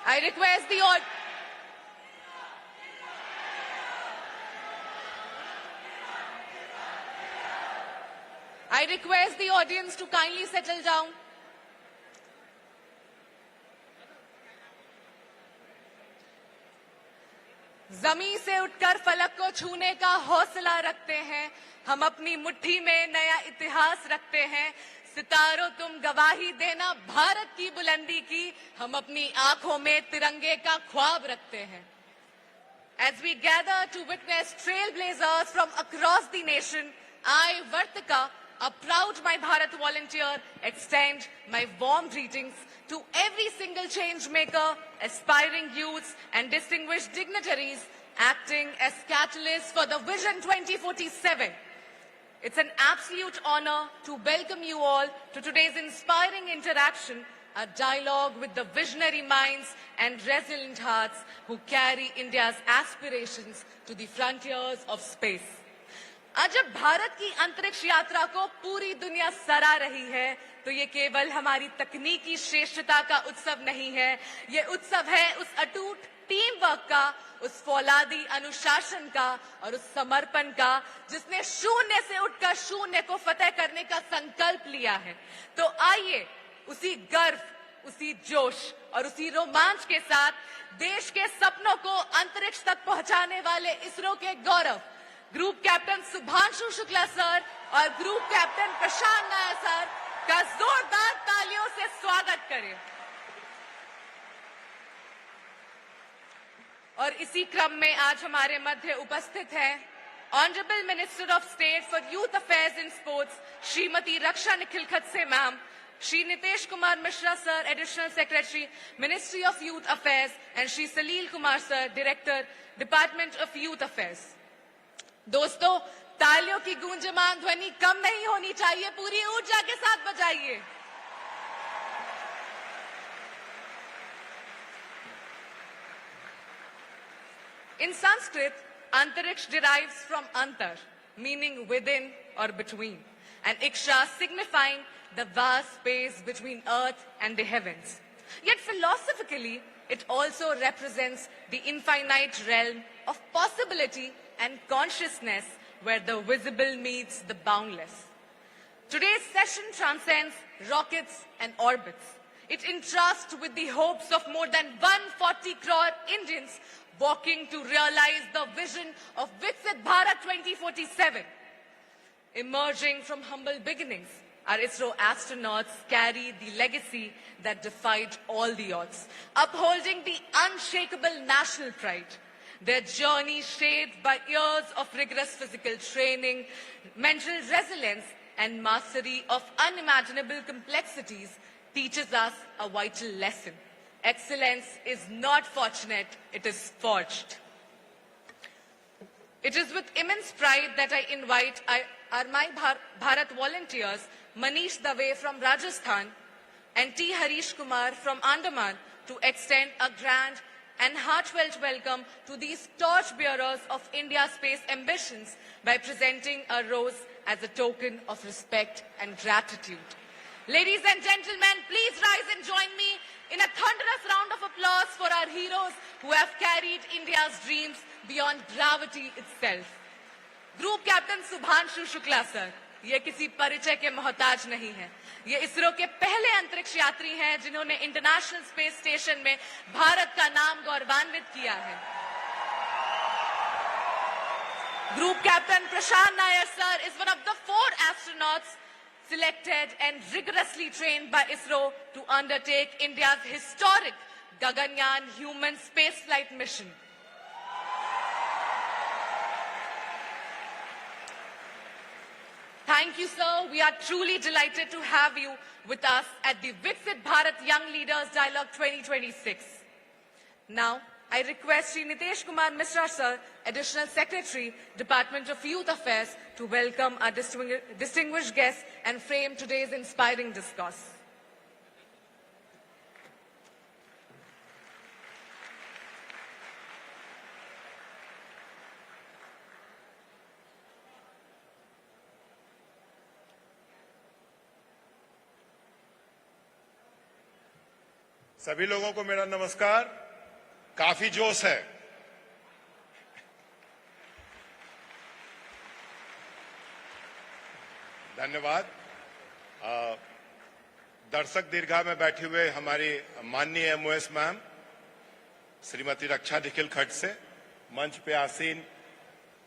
I request the audience to kindly settle down. जमीन से उठकर फलक को छूने का हौसला रखते हैं, हम अपनी मुट्ठी में नया इतिहास रखते हैं। सितारों तुम गवाही देना भारत की बुलंदी की, हम अपनी आंखों में तिरंगे का ख्वाब रखते हैं। As we gather to witness trailblazers from across the nation, I, Vartika, a proud My Bharat volunteer, extend my warm greetings to every single change maker, aspiring youths and distinguished dignitaries acting as catalysts for the Vision 2047. It's an absolute honor to welcome you all to today's inspiring interaction, a dialogue with the visionary minds and resilient hearts who carry India's aspirations to the frontiers of space. आज जब भारत की अंतरिक्ष यात्रा को पूरी दुनिया सराह रही है, तो ये केवल हमारी तकनीकी श्रेष्ठता का उत्सव नहीं है, ये उत्सव है उस अटूट टीम वर्क का, उस फौलादी अनुशासन का और उस समर्पण का, जिसने शून्य से उठकर शून्य को फतेह करने का संकल्प लिया है। तो आइए उसी गर्व, उसी जोश और उसी रोमांच के साथ देश के सपनों को अंतरिक्ष तक पहुंचाने वाले इसरो के गौरव group captain Shubhanshu Shukla sir और group captain Prashant Nair sir का जोरदार तालियों से स्वागत करें। और इसी क्रम में आज हमारे मध्य उपस्थित हैं honourable minister of state for youth affairs in sports Shrimati Raksha Nikhil Khadse ma'am, Shri Nitesh Kumar Mishra sir, additional secretary, ministry of youth affairs, and Shri Salil Kumar sir, director, department of youth affairs. दोस्तों, तालियों की गूंजयमान ध्वनि कम नहीं होनी चाहिए, पूरी ऊर्जा के साथ बजाइए। In Sanskrit, antariksh derives from antar, meaning within or between, and iksha signifying the vast space between earth and the heavens. Yet philosophically, it also represents the infinite realm of possibility and consciousness where the visible meets the boundless. Today's session transcends rockets and orbits. It entrusts with the hopes of more than 140 crore Indians walking to realize the vision of Viksit Bharat 2047. Emerging from humble beginnings, our ISRO astronauts carry the legacy that defied all the odds, upholding the unshakable national pride. Their journey, shaped by years of rigorous physical training, mental resilience, and mastery of unimaginable complexities, teaches us a vital lesson. Excellence is not fortunate, it is forged. It is with immense pride that I invite our My Bharat volunteers, Manish Dave from Rajasthan and T. Harish Kumar from Andaman, to extend a grand and heartfelt welcome to these torchbearers of India's space ambitions by presenting a rose as a token of respect and gratitude. Ladies and gentlemen, please rise and join me in a thunderous round of applause for our heroes who have carried India's dreams beyond gravity itself. Group Captain Shubhanshu Shukla sir, ये किसी परिचय के मोहताज नहीं है। ये इसरो के पहले अंतरिक्ष यात्री हैं जिन्होंने इंटरनेशनल स्पेस स्टेशन में भारत का नाम गौरवान्वित किया है। Group Captain Prashant Nair sir is one of the 4 astronauts selected and rigorously trained by ISRO to undertake India's historic Gaganyaan human spaceflight mission. Thank you, sir. We are truly delighted to have you with us at the Viksit Bharat Young Leaders Dialogue 2026. Now, I request Sri Nitesh Kumar Mishra, sir, Additional Secretary, Department of Youth Affairs, to welcome our distinguished guests and frame today's inspiring discourse. सभी लोगों को मेरा नमस्कार। काफी जोश है। धन्यवाद। दर्शक दीर्घा में बैठे हुए हमारी माननीय एमओएस मैम श्रीमती रक्षा निखिल खट से, मंच पे आसीन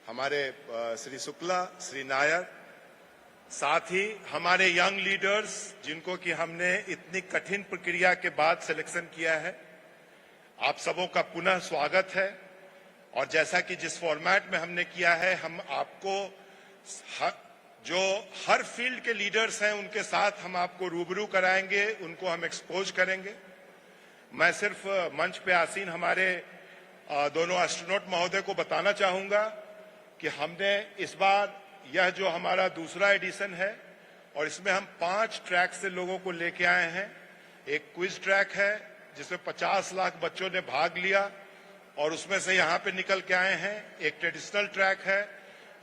हमारे श्री शुक्ला, श्री नायर, साथ ही हमारे यंग लीडर्स जिनको कि हमने इतनी कठिन प्रक्रिया के बाद सिलेक्शन किया है, आप सबों का पुनः स्वागत है। और जैसा कि जिस फॉर्मेट में हमने किया है, हम आपको जो हर फील्ड के लीडर्स हैं उनके साथ हम आपको रूबरू कराएंगे, उनको हम एक्सपोज करेंगे। मैं सिर्फ मंच पे आसीन हमारे दोनों एस्ट्रोनॉट महोदय को बताना चाहूंगा कि हमने इस बार यह जो हमारा दूसरा एडिशन है और इसमें हम 5 ट्रैक से लोगों को लेके आए हैं। एक क्विज ट्रैक है जिसमें 50 लाख बच्चों ने भाग लिया और उसमें से यहाँ पे निकल के आए हैं। एक ट्रेडिशनल ट्रैक है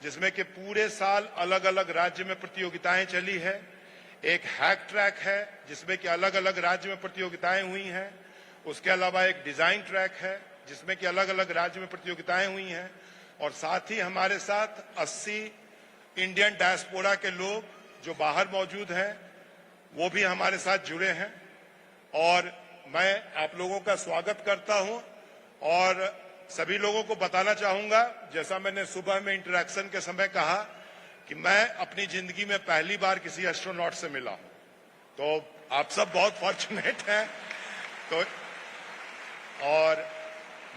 जिसमें कि पूरे साल अलग अलग राज्य में प्रतियोगिताएं चली है। एक हैक ट्रैक है जिसमें कि अलग अलग राज्य में प्रतियोगिताएं हुई हैं। उसके अलावा एक डिजाइन ट्रैक है जिसमें कि अलग अलग राज्य में प्रतियोगिताएं हुई हैं। और साथ ही हमारे साथ 80 इंडियन डायस्पोरा के लोग जो बाहर मौजूद हैं वो भी हमारे साथ जुड़े हैं। और मैं आप लोगों का स्वागत करता हूं और सभी लोगों को बताना चाहूंगा, जैसा मैंने सुबह में इंटरेक्शन के समय कहा कि मैं अपनी जिंदगी में पहली बार किसी एस्ट्रोनॉट से मिला हूं, तो आप सब बहुत फॉर्चुनेट हैं। तो और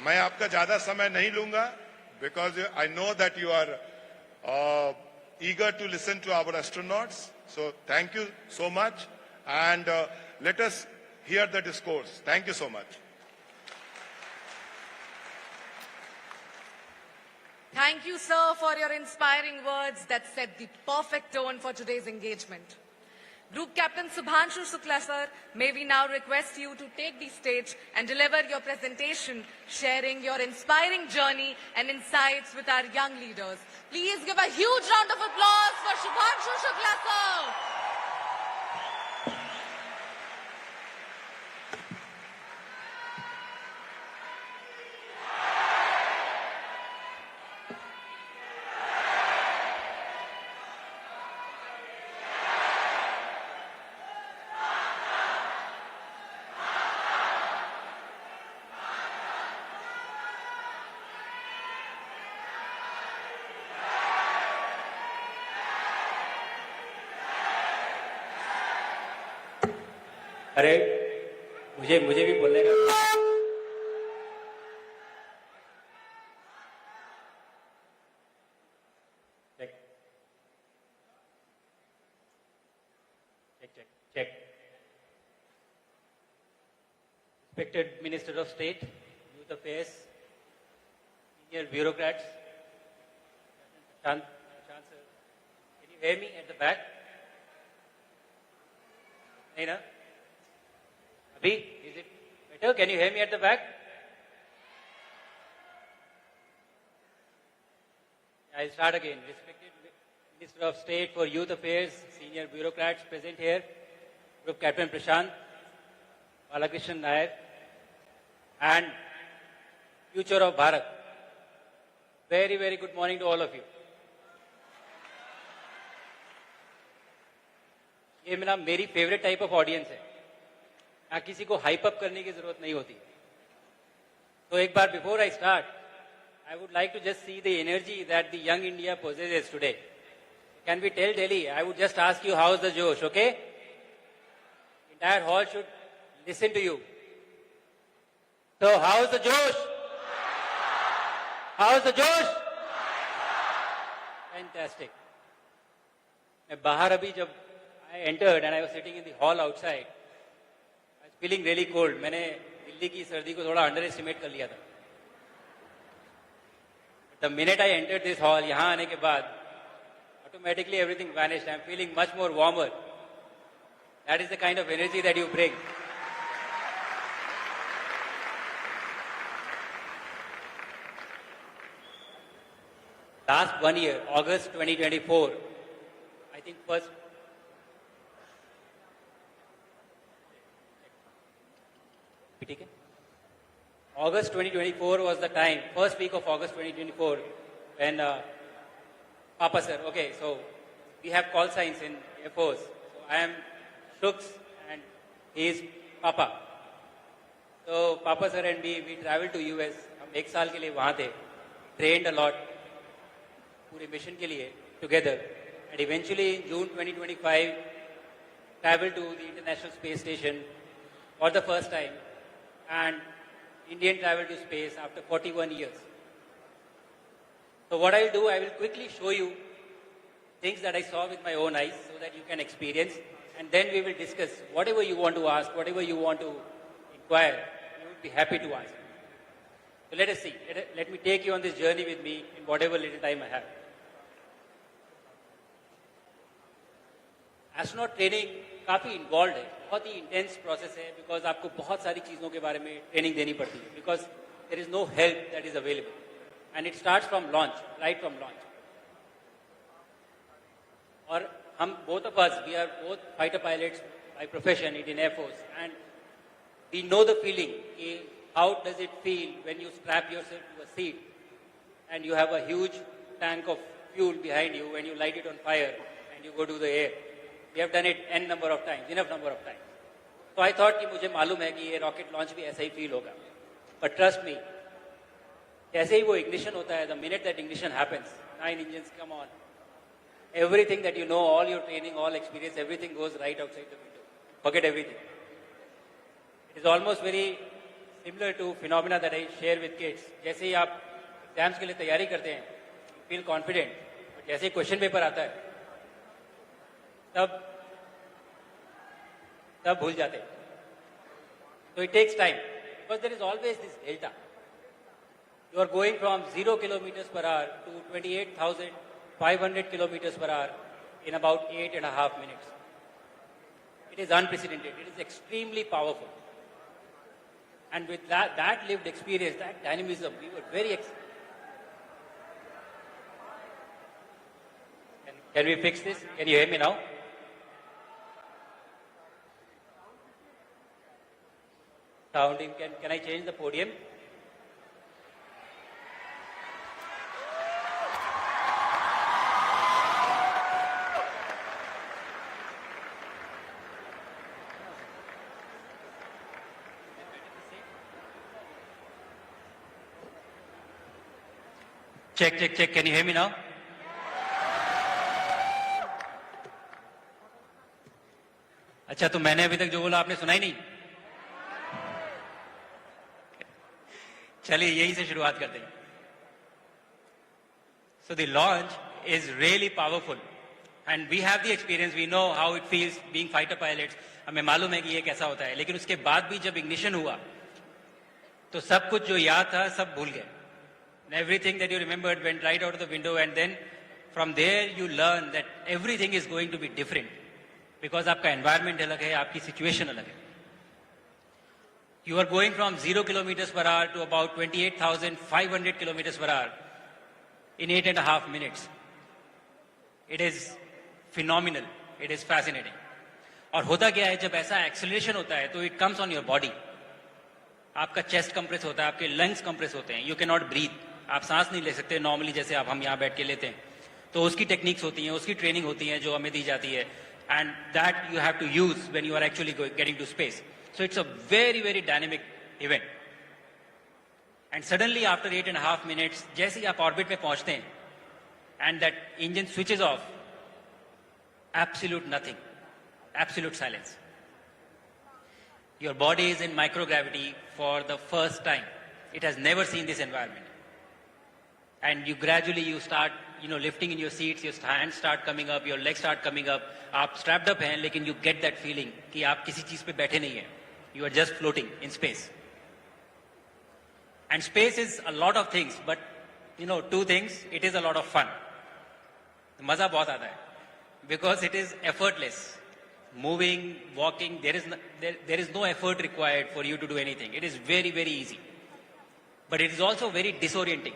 मैं आपका ज्यादा समय नहीं लूंगा, because I know that you are eager to listen to our astronauts. So thank you so much, and let us hear the discourse. Thank you so much. Thank you, sir, for your inspiring words that set the perfect tone for today's engagement. Group Captain Shubhanshu Shukla, sir, may we now request you to take the stage and deliver your presentation, sharing your inspiring journey and insights with our young leaders. Please give a huge round of applause for Shubhanshu Shukla, sir. अरे मुझे भी बोलने का check. Respected Minister of State, Youth Affairs, senior bureaucrats, Prasanth, sir, can you hear me at the back? Nahi na? Abhi, is it better? Can you hear me at the back? I'll start again. Respected Minister of State for Youth Affairs, senior bureaucrats present here, Group Captain Prasanth Balakrishnan Nair, and future of Bharat. Very, very good morning to all of you. ये मेरी favourite type of audience है, यहाँ किसी को hype up करने की जरूरत नहीं होती। तो एक बार before I start, I would like to just see the energy that the young India possesses today. Can we tell Delhi? I would just ask you, how's the Josh, okay? Entire hall should listen to you. So, how's the Josh? How's the Josh? Fantastic. मैं बाहर अभी जब I entered and I was sitting in the hall outside, I was feeling really cold. मैंने दिल्ली की सर्दी को थोड़ा under estimate कर लिया था। The minute I entered this hall, यहाँ आने के बाद, automatically everything vanished. I'm feeling much more warmer. That is the kind of energy that you bring. Last 1 year, August 2024, I think first, August 2024 was the time, first week of August 2024, when Papa sir, okay, so we have call signs in Air Force. So I am Shuk's and he is Papa. So Papa sir and me, we traveled to US. हम एक साल के लिए वहाँ थे, trained a lot, पूरे mission के लिए together, and eventually in June 2025, traveled to the International Space Station for the first time, and Indian travel to space after 41 years. So what I will do, I will quickly show you things that I saw with my own eyes so that you can experience, and then we will discuss whatever you want to ask, whatever you want to inquire, we would be happy to answer. So let us see. Let me take you on this journey with me in whatever little time I have. Astronaut training काफी involved है, बहुत ही intense process है, because आपको बहुत सारी चीजों के बारे में training देनी पड़ती है, because there is no help that is available, and it starts from launch, right from launch. और हम both of us, we are both fighter pilots by profession in Air Force, and we know the feeling. How does it feel when you strap yourself to a seat and you have a huge tank of fuel behind you, when you light it on fire and you go to the air? We have done it n number of times, enough number of times. So I thought कि मुझे मालूम है कि ये rocket launch भी ऐसा ही feel होगा. But trust me, जैसे ही वो ignition होता है, the minute that ignition happens, 9 engines come on, everything that you know, all your training, all experience, everything goes right outside the window. Forget everything. It is almost very similar to phenomena that I share with kids. जैसे ही आप exams के लिए तैयारी करते हैं, you feel confident. But जैसे ही question paper आता है, तब भूल जाते हैं. So it takes time, because there is always this delta. You are going from 0 kilometers per hour to 28,500 kilometers per hour in about 8.5 minutes. It is unprecedented. It is extremely powerful. And with that lived experience, that dynamism, we were very Can we fix this? Can you hear me now? Sounding, can I change the podium? Check, check, check. Can you hear me now? अच्छा, तो मैंने अभी तक जो बोला आपने सुना ही नहीं? चलिए यही से शुरुआत करते हैं. So the launch is really powerful, and we have the experience. We know how it feels being fighter pilots. हमें मालूम है कि ये कैसा होता है. लेकिन उसके बाद भी जब ignition हुआ, तो सब कुछ जो याद था सब भूल गए. And everything that you remembered went right out of the window, and then from there you learn that everything is going to be different, because आपका environment अलग है, आपकी situation अलग है. You are going from 0 kilometers per hour to about 28,500 kilometers per hour in 8.5 minutes. It is phenomenal. It is fascinating. और होता क्या है, जब ऐसा acceleration होता है, तो it comes on your body. आपका chest compress होता है, आपके lungs compress होते हैं. You cannot breathe. आप सांस नहीं ले सकते normally जैसे आप हम यहाँ बैठ के लेते हैं. तो उसकी techniques होती हैं, उसकी training होती है जो हमें दी जाती है. And that you have to use when you are actually getting to space. So it's a very, very dynamic event. And suddenly after 8.5 minutes, जैसे ही आप orbit में पहुंचते हैं, and that engine switches off, absolute nothing, absolute silence. Your body is in microgravity for the first time. It has never seen this environment. And you gradually start, lifting in your seats, your hands start coming up, your legs start coming up. आप strapped up हैं, लेकिन you get that feeling कि आप किसी चीज पे बैठे नहीं हैं. You are just floating in space. And space is a lot of things, but two things, it is a lot of fun. मजा बहुत आता है, because it is effortless. Moving, walking, there is no effort required for you to do anything. It is very, very easy. But it is also very disorienting.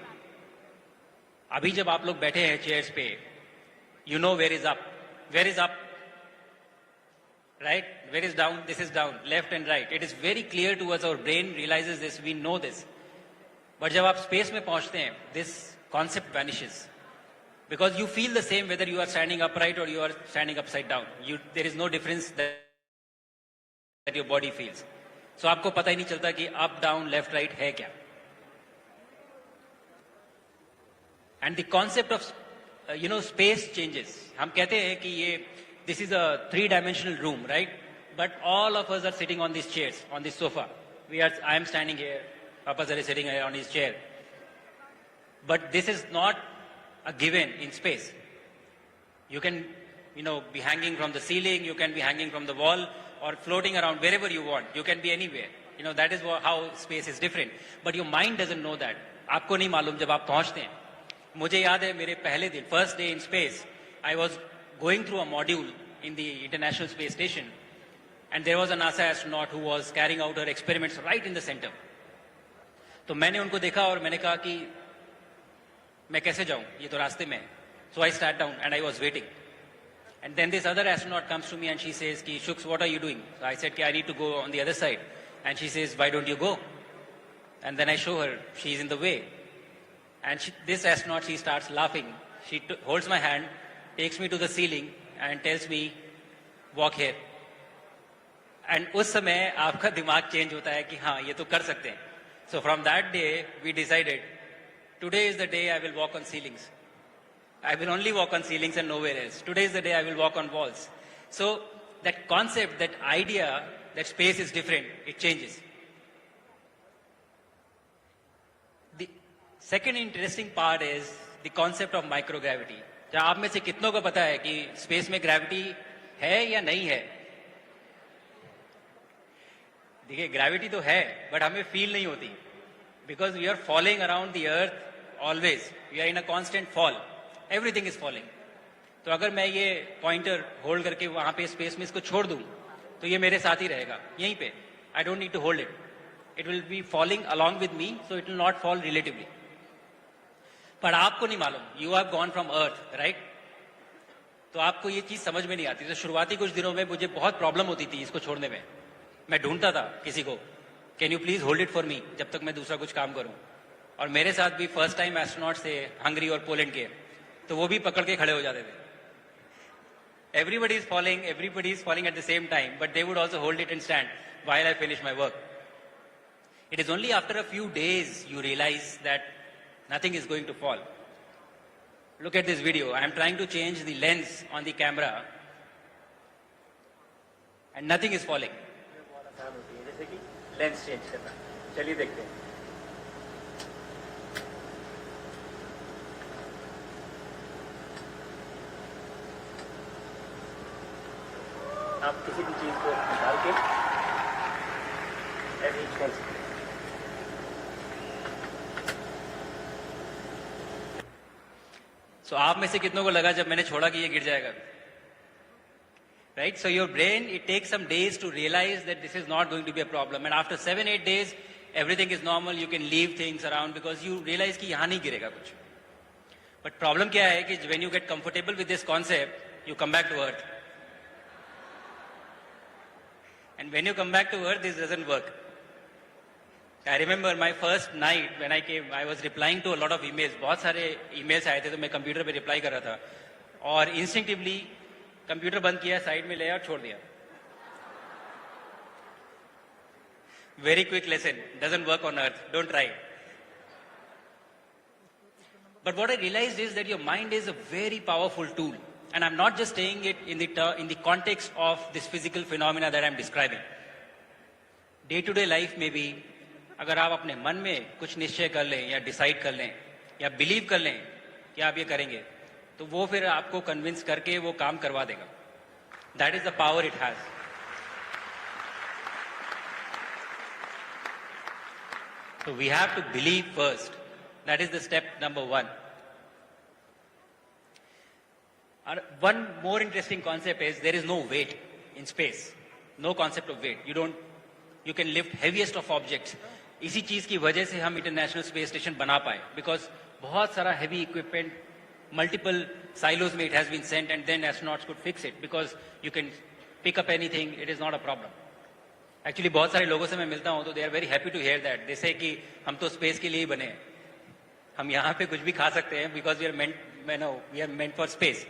अभी जब आप लोग बैठे हैं chairs पे, you know where is up, where is up, right? Where is down? This is down, left and right. It is very clear to us. Our brain realizes this. We know this. But जब आप space में पहुंचते हैं, this concept vanishes, because you feel the same whether you are standing upright or you are standing upside down. There is no difference that your body feels. So आपको पता ही नहीं चलता कि up, down, left, right है क्या. And the concept of space changes. हम कहते हैं कि ये this is a 3-dimensional room, right? But all of us are sitting on these chairs, on this sofa. I am standing here. Papa sir is sitting here on his chair. But this is not a given in space. You can, be hanging from the ceiling, you can be hanging from the wall, or floating around wherever you want. You can be anywhere. That is how space is different. But your mind doesn't know that. आपको नहीं मालूम जब आप पहुंचते हैं. मुझे याद है मेरे पहले दिन, first day in space, I was going through a module in the International Space Station, and there was a NASA astronaut who was carrying out her experiments right in the center. तो मैंने उनको देखा और मैंने कहा कि मैं कैसे जाऊं, ये तो रास्ते में है. So I sat down and I was waiting. And then this other astronaut comes to me and she says, ki, Shuks, what are you doing? So I said, ki, I need to go on the other side. And she says, why don't you go? And then I show her, she's in the way. And this astronaut, she starts laughing. She holds my hand, takes me to the ceiling and tells me, walk here. And उस समय आपका दिमाग change होता है कि हाँ, ये तो कर सकते हैं. So from that day, we decided, today is the day I will walk on ceilings. I will only walk on ceilings and nowhere else. Today is the day I will walk on walls. So that concept, that idea that space is different, it changes. The second interesting part is the concept of microgravity. क्या आप में से कितनों को पता है कि space में ग्रेविटी है या नहीं है? देखिए, ग्रेविटी तो है, बट हमें फील नहीं होती. Because we are falling around the earth always. We are in a constant fall. Everything is falling. तो अगर मैं ये पॉइंटर होल्ड करके वहां पे स्पेस में इसको छोड़ दूं, तो ये मेरे साथ ही रहेगा, यहीं पे. I don't need to hold it. It will be falling along with me, so it will not fall relatively. पर आपको नहीं मालूम. You have gone from earth, right? तो आपको ये चीज समझ में नहीं आती. तो शुरुआती कुछ दिनों में मुझे बहुत प्रॉब्लम होती थी इसको छोड़ने में. मैं ढूंढता था किसी को, can you please hold it for me, जब तक मैं दूसरा कुछ काम करूं. और मेरे साथ भी फर्स्ट टाइम एस्ट्रोनॉट्स थे हंगरी और पोलैंड के, तो वो भी पकड़ के खड़े हो जाते थे. Everybody is falling at the same time, but they would also hold it and stand while I finish my work. It is only after a few days you realise that nothing is going to fall. Look at this video. I am trying to change the lens on the camera and nothing is falling. जैसे कि lens change करना. चलिए देखते हैं. आप किसी भी चीज को निकाल के अरेंज कर सकते हैं. So आप में से कितनों को लगा जब मैंने छोड़ा कि ये गिर जाएगा? Right? So your brain, it takes some days to realize that this is not going to be a problem. And after 7-8 days, everything is normal. You can leave things around because you realize कि यहाँ नहीं गिरेगा कुछ. But problem क्या है कि when you get comfortable with this concept, you come back to earth. And when you come back to earth, this doesn't work. I remember my first night when I came, I was replying to a lot of emails. बहुत सारे emails आए थे तो मैं computer पे reply कर रहा था और instinctively कंप्यूटर बंद किया, साइड में ले और छोड़ दिया. Very quick lesson, doesn't work on earth, don't try. But what I realized is that your mind is a very powerful tool, and I'm not just saying it in the context of this physical phenomena that I'm describing. Day-to-day life में भी अगर आप अपने मन में कुछ निश्चय कर लें या डिसाइड कर लें या बिलीव कर लें कि आप ये करेंगे, तो वो फिर आपको कन्विंस करके वो काम करवा देगा. That is the power it has. So we have to believe first. That is the step number 1. And one more interesting concept is there is no weight in space. No concept of weight. You can lift heaviest of objects. इसी चीज की वजह से हम international space station बना पाए, because बहुत सारा हेवी इक्विपमेंट मल्टीपल साइलोज में it has been sent and then astronauts could fix it because you can pick up anything, it is not a problem. Actually बहुत सारे लोगों से मैं मिलता हूं तो they are very happy to hear that, they say कि हम तो स्पेस के लिए ही बने हैं, हम यहाँ पे कुछ भी खा सकते हैं because we are meant for space.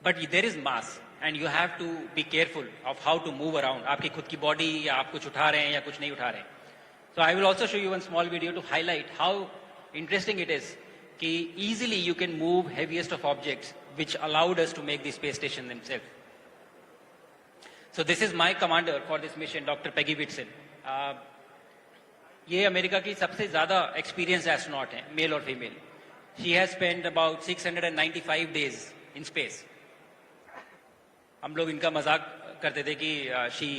But there is mass and you have to be careful of how to move around. आपकी खुद की बॉडी या आप कुछ उठा रहे हैं या कुछ नहीं उठा रहे हैं. So I will also show you one small video to highlight how interesting it is कि easily you can move heaviest of objects which allowed us to make the space station themselves. So this is my commander for this mission, Dr. Peggy Whitson. ये America की सबसे ज्यादा experience astronaut है, mail और female. She has spent about 695 days in space. हम लोग इनका मजाक करते थे कि she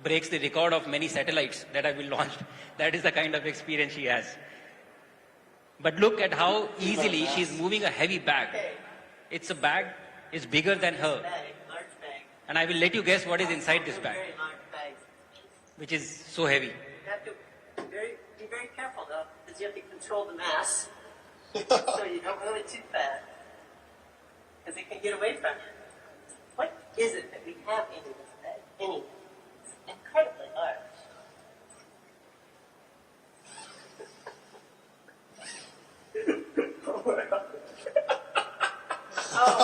breaks the record of many satellites that have been launched. That is the kind of experience she has. But look at how easily she's moving a heavy bag. It's a bag, it's bigger than her. And I will let you guess what is inside this bag, which is so heavy. You have to be very careful though, because you have to control the mass, so you don't move it too fast, because it can get away from you. What is it that we have in this bag? It's incredibly large.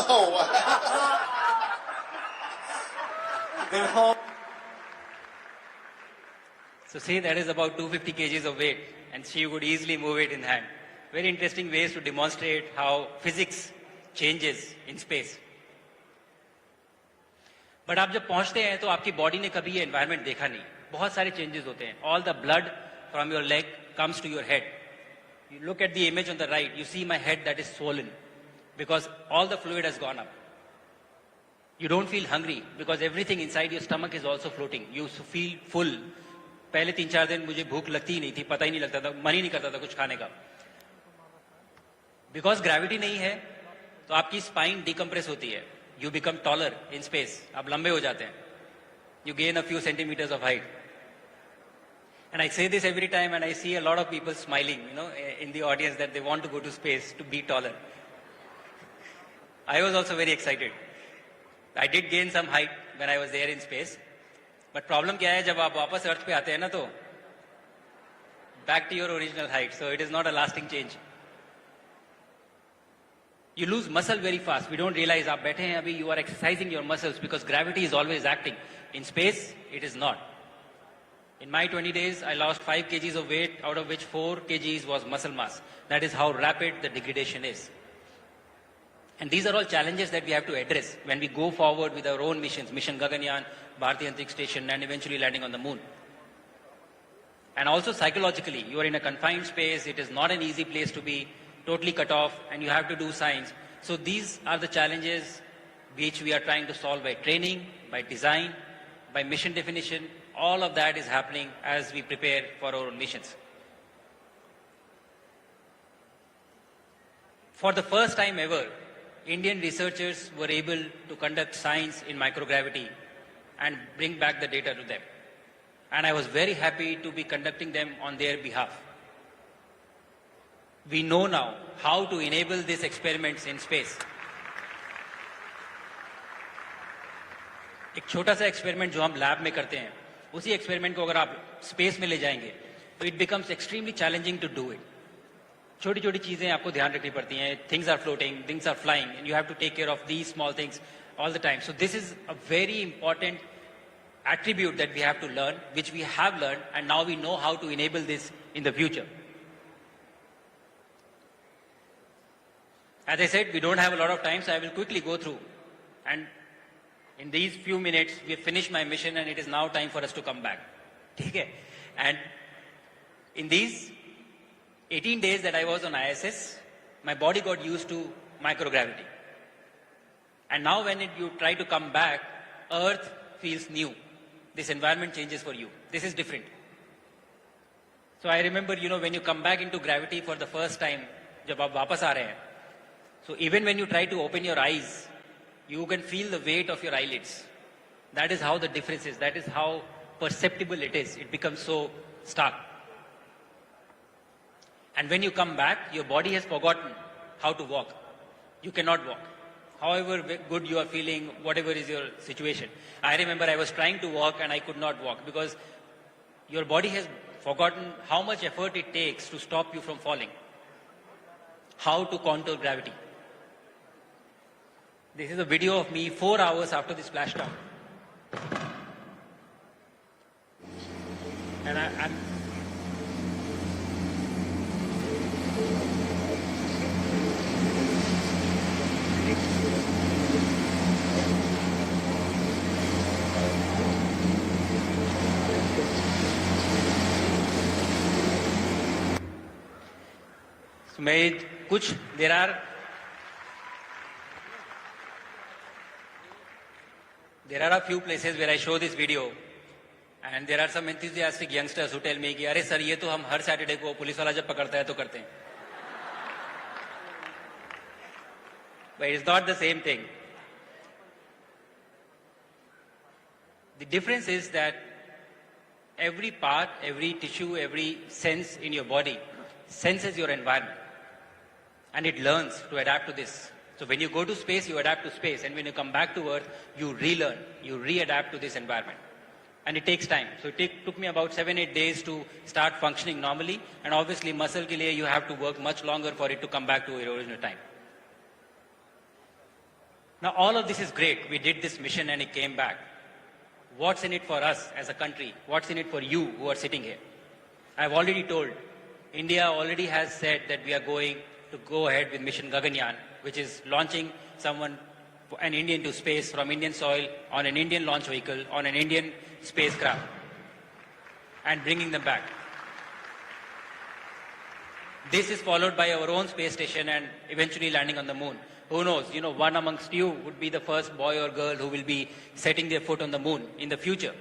Oh, wow. So see, that is about 250 kgs of weight, and she would easily move it in hand. Very interesting ways to demonstrate how physics changes in space. But आप जब पहुंचते हैं तो आपकी body ने कभी ये environment देखा नहीं. बहुत सारे चेंजेस होते हैं. All the blood from your leg comes to your head. You look at the image on the right, you see my head that is swollen because all the fluid has gone up. You don't feel hungry because everything inside your stomach is also floating. You feel full. पहले 3-4 दिन मुझे भूख लगती ही नहीं थी, पता ही नहीं लगता था, मन ही नहीं करता था कुछ खाने का. Because gravity नहीं है तो आपकी स्पाइन डिकम्प्रेस होती है. You become taller in space. आप लंबे हो जाते हैं. You gain a few centimeters of height. And I say this every time and I see a lot of people smiling, in the audience that they want to go to space to be taller. I was also very excited. I did gain some height when I was there in space. But problem क्या है जब आप वापस अर्थ पे आते हैं ना तो back to your original height. So it is not a lasting change. You lose muscle very fast. We don't realize आप बैठे हैं अभी, you are exercising your muscles because gravity is always acting. In space, it is not. In my 20 days, I lost 5 kgs of weight, out of which 4 kgs was muscle mass. That is how rapid the degradation is. And these are all challenges that we have to address when we go forward with our own missions, Mission Gaganyaan, Bharatiya Antariksh Station, and eventually landing on the moon. And also psychologically, you are in a confined space, it is not an easy place to be, totally cut off, and you have to do science. So these are the challenges which we are trying to solve by training, by design, by mission definition. All of that is happening as we prepare for our own missions. For the first time ever, Indian researchers were able to conduct science in microgravity and bring back the data to them. And I was very happy to be conducting them on their behalf. We know now how to enable these experiments in space. एक छोटा सा experiment जो हम lab में करते हैं, उसी experiment को अगर आप स्पेस में ले जाएंगे तो it becomes extremely challenging to do it. छोटी छोटी चीजें आपको ध्यान रखनी पड़ती हैं. Things are floating, things are flying, and you have to take care of these small things all the time. So this is a very important attribute that we have to learn, which we have learned, and now we know how to enable this in the future. As I said, we don't have a lot of time, so I will quickly go through. And in these few minutes, we have finished my mission, and it is now time for us to come back. Okay? And in these 18 days that I was on ISS, my body got used to microgravity. And now when you try to come back, Earth feels new. This environment changes for you. This is different. So I remember, when you come back into gravity for the first time, जब आप वापस आ रहे हैं, so even when you try to open your eyes, you can feel the weight of your eyelids. That is how the difference is. That is how perceptible it is. It becomes so stark. And when you come back, your body has forgotten how to walk. You cannot walk. however good you are feeling, whatever is your situation. I remember I was trying to walk and I could not walk because your body has forgotten how much effort it takes to stop you from falling. How to contour gravity. This is a video of me 4 hours after the splashdown. And I'm so मैं कुछ there are a few places where I show this video and there are some enthusiastic youngsters who tell me कि अरे sir ये तो हम हर Saturday को police वाला जब पकड़ता है तो करते हैं. But it's not the same thing. The difference is that every part, every tissue, every sense in your body senses your environment and it learns to adapt to this. So when you go to space, you adapt to space, and when you come back to Earth, you relearn, you readapt to this environment. And it takes time. So it took me about 7-8 days to start functioning normally, and obviously muscle ke liye you have to work much longer for it to come back to your original time. Now all of this is great. We did this mission and it came back. What's in it for us as a country? What's in it for you who are sitting here? I've already told, India already has said that we are going to go ahead with mission Gaganyaan, which is launching an Indian to space from Indian soil on an Indian launch vehicle, on an Indian spacecraft, and bringing them back. This is followed by our own space station and eventually landing on the moon. Who knows, one amongst you would be the first boy or girl who will be setting their foot on the moon in the future.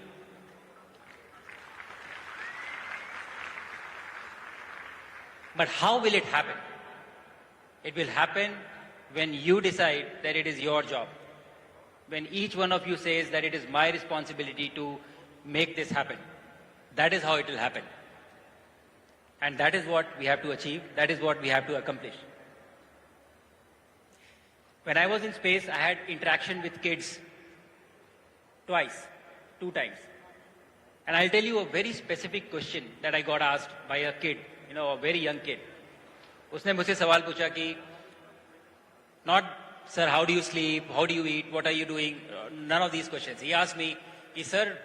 But how will it happen? It will happen when you decide that it is your job. When each one of you says that it is my responsibility to make this happen. That is how it will happen. And that is what we have to achieve. That is what we have to accomplish. When I was in space, I had interaction with kids twice, 2 times. And I'll tell you a very specific question that I got asked by a kid, a very young kid. उसने मुझसे सवाल पूछा कि not sir how do you sleep, how do you eat, what are you doing, none of these questions. He asked me कि sir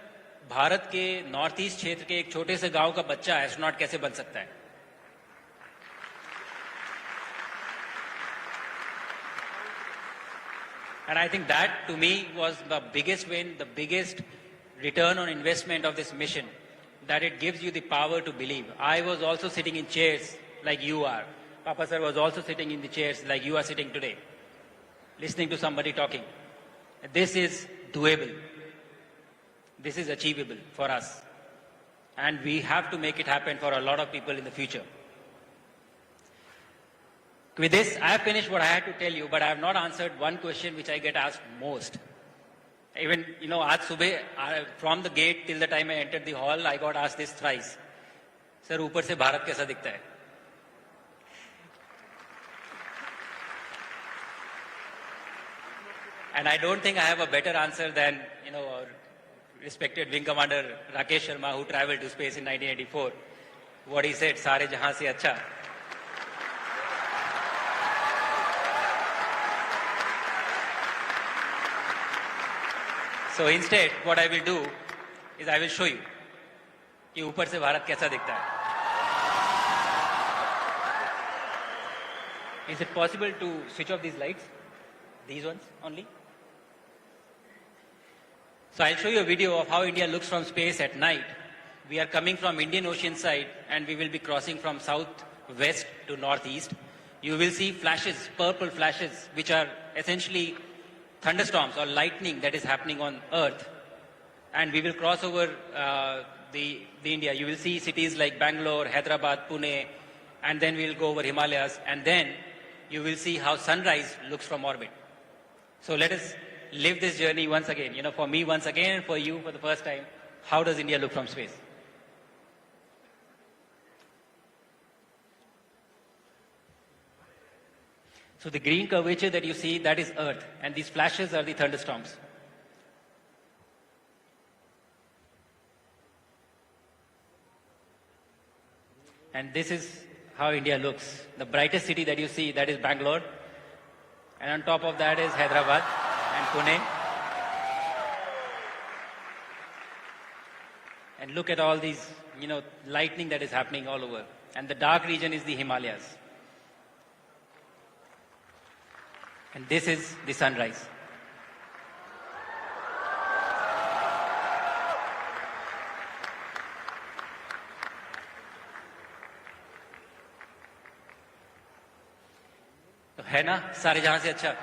Bharat के north east क्षेत्र के एक छोटे से गांव का बच्चा एस्ट्रोनॉट कैसे बन सकता है. And I think that to me was the biggest win, the biggest return on investment of this mission, that it gives you the power to believe. I was also sitting in chairs like you are. Papa sir was also sitting in the chairs like you are sitting today, listening to somebody talking. This is doable. This is achievable for us. And we have to make it happen for a lot of people in the future. With this, I have finished what I had to tell you, but I have not answered one question which I get asked most. Even, आज सुबह, from the gate till the time I entered the hall, I got asked this thrice. Sir, ऊपर से भारत कैसा दिखता है? And I don't think I have a better answer than, our respected Wing Commander Rakesh Sharma, who traveled to space in 1984. What he said, सारे जहां से अच्छा. So instead, what I will do is I will show you कि ऊपर से भारत कैसा दिखता है. Is it possible to switch off these lights? These ones only? So I'll show you a video of how India looks from space at night. We are coming from Indian Ocean side and we will be crossing from southwest to northeast. You will see flashes, purple flashes, which are essentially thunderstorms or lightning that is happening on Earth. And we will cross over the India. You will see cities like Bangalore, Hyderabad, Pune, and then we will go over Himalayas. And then you will see how sunrise looks from orbit. So let us live this journey once again. For me once again and for you for the first time. How does India look from space? So the green curvature that you see, that is Earth, and these flashes are the thunderstorms. And this is how India looks. The brightest city that you see, that is Bangalore. And on top of that is Hyderabad and Pune. And look at all these, lightning that is happening all over. And the dark region is the Himalayas. And this is the sunrise. तो है ना सारे जहां से अच्छा.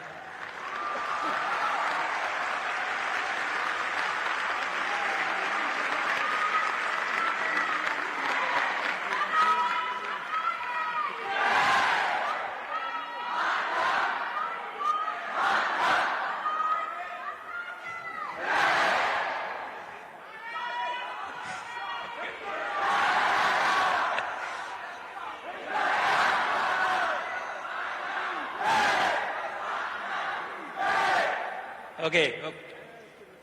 Okay,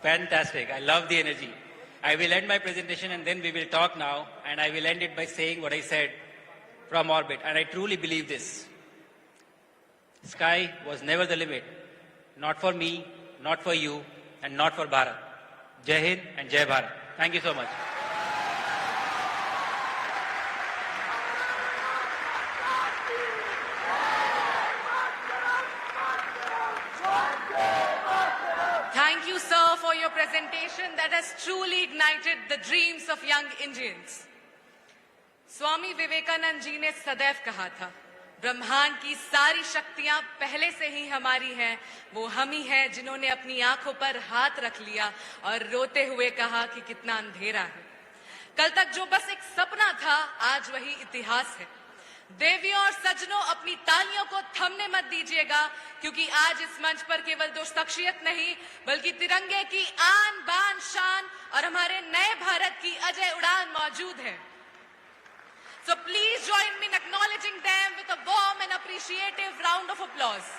fantastic. I love the energy. I will end my presentation and then we will talk now, and I will end it by saying what I said from orbit, and I truly believe this. Sky was never the limit. Not for me, not for you, and not for Bharat. Jai Hind and Jai Bharat. Thank you so much. Thank you, sir, for your presentation that has truly ignited the dreams of young Indians. Swami Vivekananda ji ने सदैव कहा था, ब्रह्मांड की सारी शक्तियां पहले से ही हमारी हैं, वो हम ही हैं जिन्होंने अपनी आंखों पर हाथ रख लिया और रोते हुए कहा कि कितना अंधेरा है। कल तक जो बस एक सपना था, आज वही इतिहास है। देवियों और सज्जनों, अपनी तालियों को थमने मत दीजिएगा, क्योंकि आज इस मंच पर केवल दो शख्सियत नहीं, बल्कि तिरंगे की आन बान शान और हमारे नए भारत की अजय उड़ान मौजूद है। So please join me in acknowledging them with a warm and appreciative round of applause.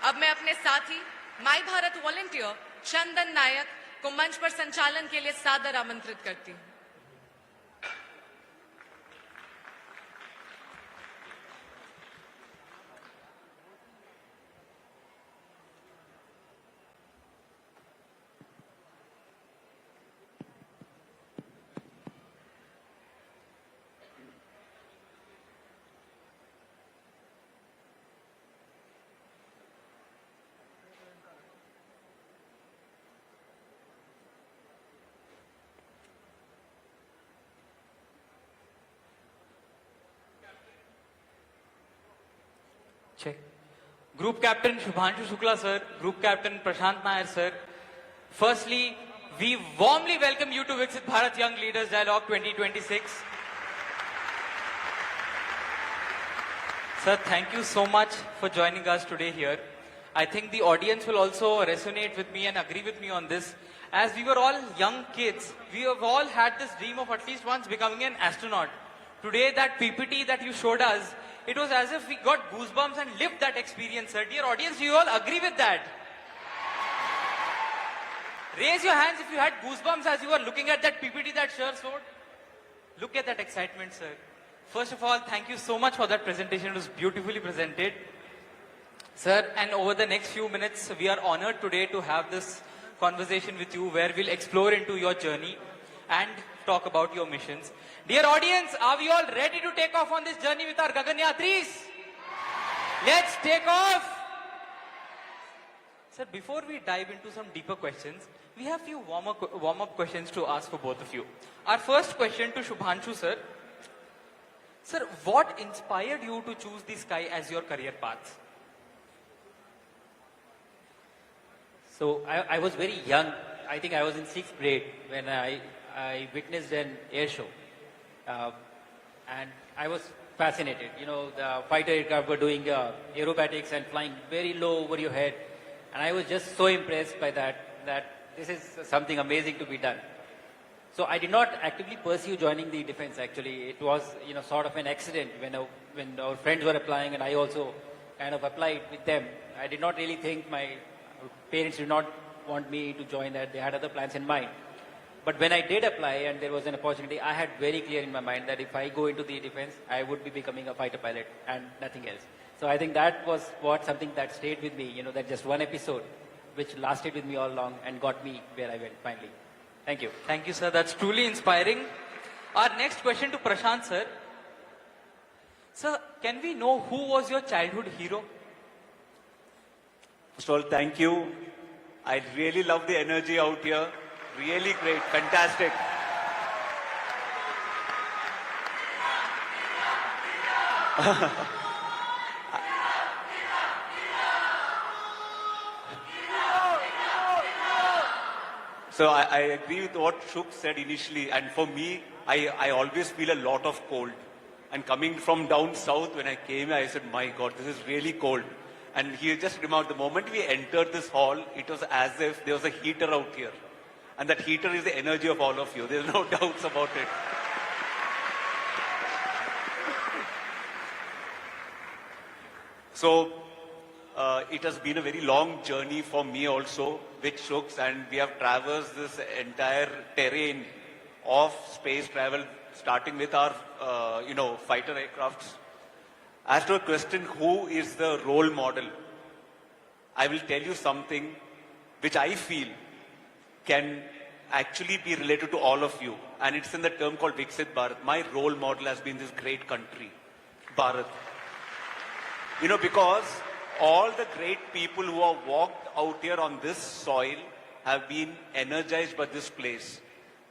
अब मैं अपने साथी माई भारत वॉलंटियर चंदन नायक को मंच पर संचालन के लिए सादर आमंत्रित करती हूँ। Check. Group Captain Shubhanshu Shukla sir, Group Captain Prasanth Nair sir. Firstly, we warmly welcome you to Viksit Bharat Young Leaders Dialogue 2026. Sir, thank you so much for joining us today here. I think the audience will also resonate with me and agree with me on this. As we were all young kids, we have all had this dream of at least once becoming an astronaut. Today, that PPT that you showed us, it was as if we got goosebumps and lived that experience, sir. Dear audience, do you all agree with that? Raise your hands if you had goosebumps as you were looking at that PPT that sir showed. Look at that excitement, sir. First of all, thank you so much for that presentation. It was beautifully presented. Sir, and over the next few minutes, we are honored today to have this conversation with you where we'll explore into your journey and talk about your missions. Dear audience, are we all ready to take off on this journey with our Gaganyatris? Let's take off! Sir, before we dive into some deeper questions, we have few warm-up questions to ask for both of you. Our first question to Shubhanshu sir. Sir, what inspired you to choose the sky as your career path? So I was very young. I think I was in 6th grade when I witnessed an air show. And I was fascinated. You know, the fighter aircraft were doing aerobatics and flying very low over your head. And I was just so impressed by that this is something amazing to be done. So I did not actively pursue joining the defense actually. It was, sort of an accident when our friends were applying and I also kind of applied with them. I did not really think my parents did not want me to join that. They had other plans in mind. But when I did apply and there was an opportunity, I had very clear in my mind that if I go into the defense, I would be becoming a fighter pilot and nothing else. So I think that was something that stayed with me, that just one episode which lasted with me all along and got me where I went finally. Thank you. Thank you, sir. That's truly inspiring. Our next question to Prasanth, sir. Sir, can we know who was your childhood hero? First of all, thank you. I really love the energy out here. Really great. Fantastic. So I agree with what Shuk said initially. And for me, I always feel a lot of cold. And coming from down south, when I came here, I said, my God, this is really cold. And he just remarked, the moment we entered this hall, it was as if there was a heater out here. And that heater is the energy of all of you. There's no doubts about it. So, it has been a very long journey for me also with Shuks, and we have traversed this entire terrain of space travel, starting with our, fighter aircrafts. As to a question, who is the role model? I will tell you something which I feel can actually be related to all of you. And it's in the term called Viksit Bharat. My role model has been this great country, Bharat. Because all the great people who have walked out here on this soil have been energized by this place.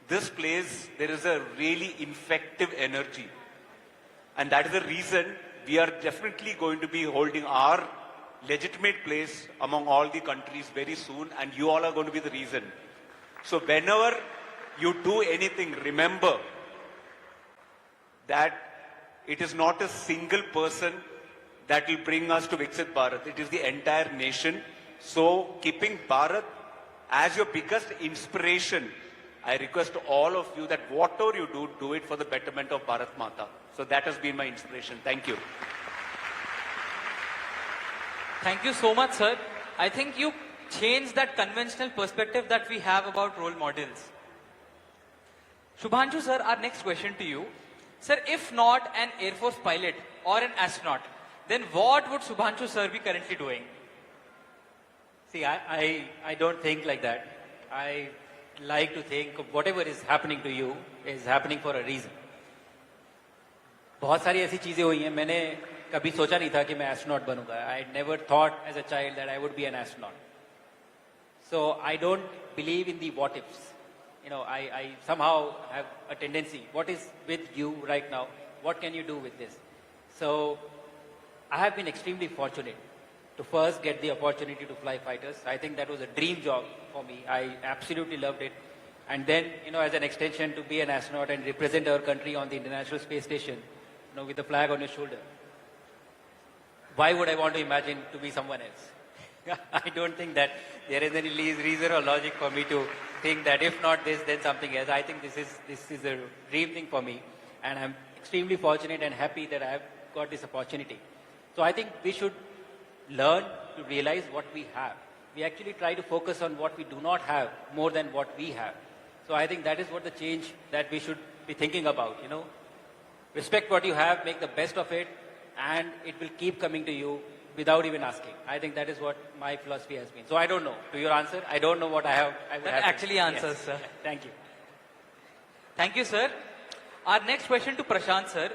This place, there is a really infective energy. And that is the reason we are definitely going to be holding our legitimate place among all the countries very soon, and you all are going to be the reason. So whenever you do anything, remember that it is not a single person that will bring us to Viksit Bharat. It is the entire nation. So keeping Bharat as your biggest inspiration, I request all of you that whatever you do, do it for the betterment of Bharat Mata. So that has been my inspiration. Thank you. Thank you so much, sir. I think you changed that conventional perspective that we have about role models. Shubhanshu, sir, our next question to you. Sir, if not an Air Force pilot or an astronaut, then what would Shubhanshu, sir, be currently doing? See, I don't think like that. I like to think whatever is happening to you is happening for a reason. बहुत सारी ऐसी चीजें हुई हैं, मैंने कभी सोचा नहीं था कि मैं एस्ट्रोनॉट बनूंगा. I never thought as a child that I would be an astronaut. So I don't believe in the what ifs. I somehow have a tendency. What is with you right now? What can you do with this? So I have been extremely fortunate to first get the opportunity to fly fighters. I think that was a dream job for me. I absolutely loved it. And then, as an extension, to be an astronaut and represent our country on the International Space Station, with the flag on your shoulder. Why would I want to imagine to be someone else? I don't think that there is any reason or logic for me to think that if not this, then something else. I think this is a dream thing for me. And I'm extremely fortunate and happy that I have got this opportunity. So I think we should learn to realize what we have. We actually try to focus on what we do not have more than what we have. So I think that is what the change that we should be thinking about, Respect what you have, make the best of it, and it will keep coming to you without even asking. I think that is what my philosophy has been. So I don't know. To your answer, I don't know what I have. That actually answers, yes. sir. Thank you. Thank you, sir. Our next question to Prasanth, sir.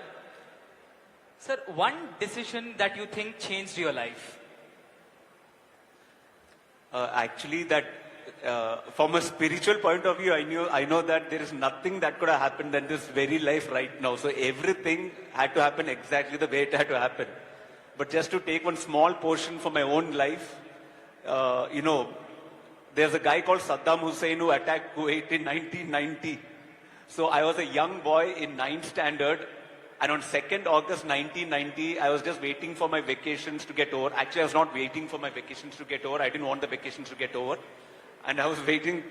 Sir, one decision that you think changed your life? Actually, that from a spiritual point of view, I know that there is nothing that could have happened than this very life right now. So everything had to happen exactly the way it had to happen. But just to take one small portion from my own life, there's a guy called Saddam Hussein who attacked Kuwait in 1990. So I was a young boy in 9th standard. And on 2nd August 1990, I was just waiting for my vacations to get over. Actually, I was not waiting for my vacations to get over. I didn't want the vacations to get over. And I was waiting.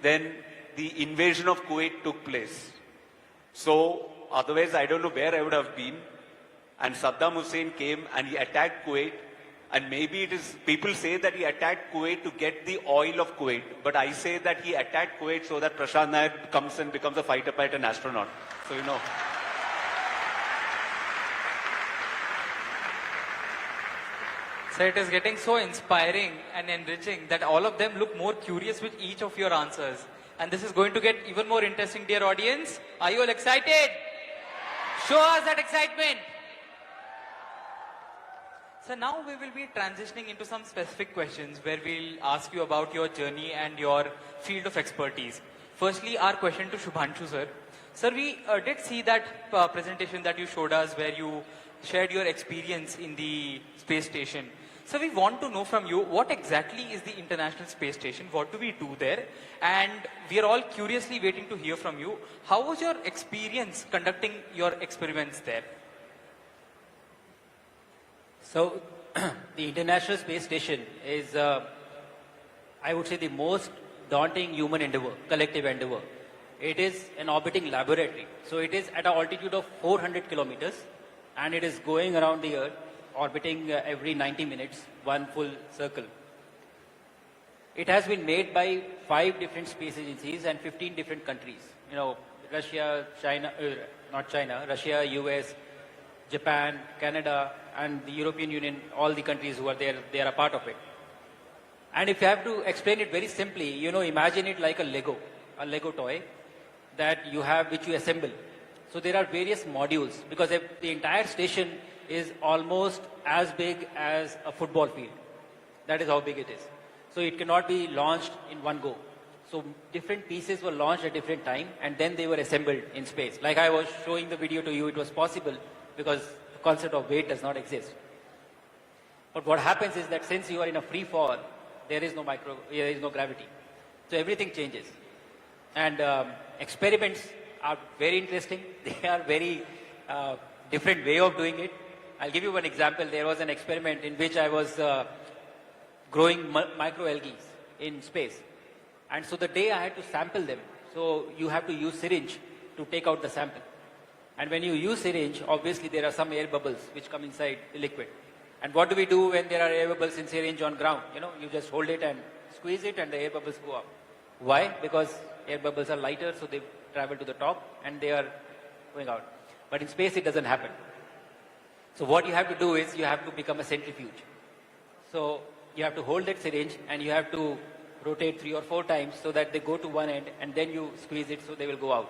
Then the invasion of Kuwait took place. So otherwise, I don't know where I would have been. And Saddam Hussein came and he attacked Kuwait. And maybe it is, people say that he attacked Kuwait to get the oil of Kuwait. But I say that he attacked Kuwait so that Prasanth Nair comes and becomes a fighter pilot and astronaut. So, you know. So it is getting so inspiring and enriching that all of them look more curious with each of your answers. And this is going to get even more interesting, dear audience. Are you all excited? Show us that excitement. So now we will be transitioning into some specific questions where we'll ask you about your journey and your field of expertise. Firstly, our question to Shubhanshu sir. Sir, we did see that presentation that you showed us where you shared your experience in the space station. So we want to know from you, what exactly is the International Space Station? What do we do there? And we are all curiously waiting to hear from you. How was your experience conducting your experiments there? So, the International Space Station is, I would say, the most daunting human endeavor, collective endeavor. It is an orbiting laboratory. So, it is at an altitude of 400 kilometers and it is going around the Earth, orbiting every 90 minutes, one full circle. It has been made by 5 different space agencies and 15 different countries. You know, Russia, China, not China, Russia, US, Japan, Canada, and the European Union, all the countries who are there, they are a part of it. And if you have to explain it very simply, you know, imagine it like a Lego toy that you have, which you assemble. So there are various modules, because the entire station is almost as big as a football field. That is how big it is. So it cannot be launched in one go. So different pieces were launched at different time and then they were assembled in space. Like I was showing the video to you, it was possible because the concept of weight does not exist. But what happens is that since you are in a free fall, there is no gravity. So everything changes. And experiments are very interesting. They are very different way of doing it. I'll give you one example. There was an experiment in which I was growing microalgae in space. And so the day I had to sample them, so you have to use syringe to take out the sample. And when you use syringe, obviously there are some air bubbles which come inside the liquid. And what do we do when there are air bubbles in syringe on ground? You know, you just hold it and squeeze it and the air bubbles go up. Why? Because air bubbles are lighter, so they travel to the top and they are going out. But in space it doesn't happen. So what you have to do is you have to become a centrifuge. So you have to hold that syringe and you have to rotate 3 or 4 times so that they go to one end and then you squeeze it so they will go out.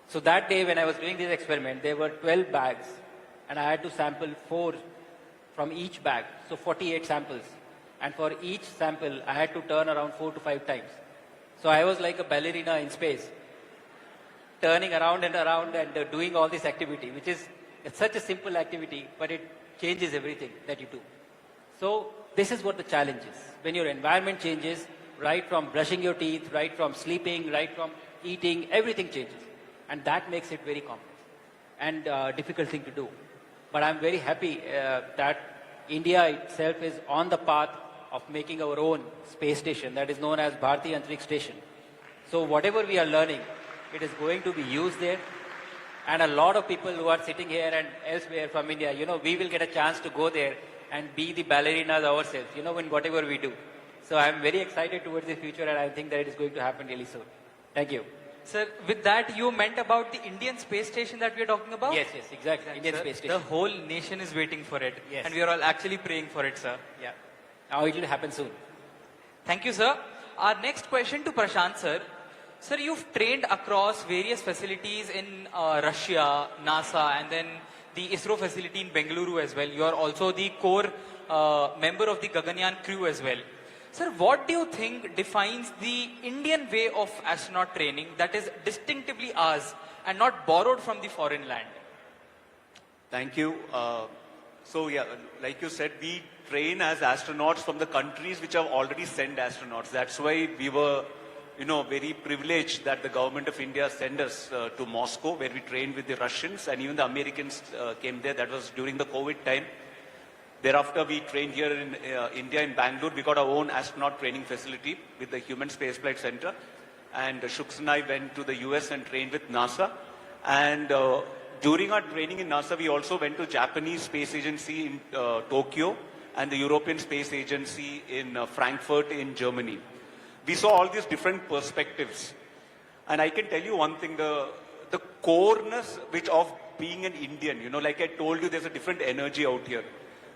So that day when I was doing this experiment, there were 12 bags and I had to sample 4 from each bag. So 48 samples. And for each sample, I had to turn around 4 to 5 times. So I was like a ballerina in space, turning around and doing all this activity, which is such a simple activity, but it changes everything that you do. So this is what the challenge is. When your environment changes, right from brushing your teeth, right from sleeping, right from eating, everything changes. And that makes it very complex and difficult thing to do. But I'm very happy that India itself is on the path of making our own space station that is known as Bharatiya Antariksh Station. So whatever we are learning, it is going to be used there. And a lot of people who are sitting here and elsewhere from India, you know, we will get a chance to go there and be the ballerinas ourselves, you know, in whatever we do. So I'm very excited towards the future and I think that it is going to happen really soon. Thank you. Sir, with that you meant about the Indian space station that we are talking about? Yes, exactly. Indian sir, space station. The whole nation is waiting for it. Yes. And we are all actually praying for it, sir. Yeah. Now it will happen soon. Thank you, sir. Our next question to Prasanth, sir. Sir, you've trained across various facilities in Russia, NASA, and then the ISRO facility in Bengaluru as well. You are also the core member of the Gaganyaan crew as well. Sir, what do you think defines the Indian way of astronaut training that is distinctively ours and not borrowed from the foreign land? Thank you. So yeah, like you said, we train as astronauts from the countries which have already sent astronauts. That's why we were, you know, very privileged that the government of India sent us to Moscow, where we trained with the Russians, and even the Americans came there. That was during the COVID time. Thereafter, we trained here in India, in Bangalore. We got our own astronaut training facility with the Human Spaceflight Center. and Shukla and I went to the US and trained with NASA. And during our training in NASA, we also went to Japanese Space Agency in Tokyo and the European Space Agency in Frankfurt in Germany. We saw all these different perspectives. And I can tell you one thing, the coreness of being an Indian, you know, like I told you, there's a different energy out here.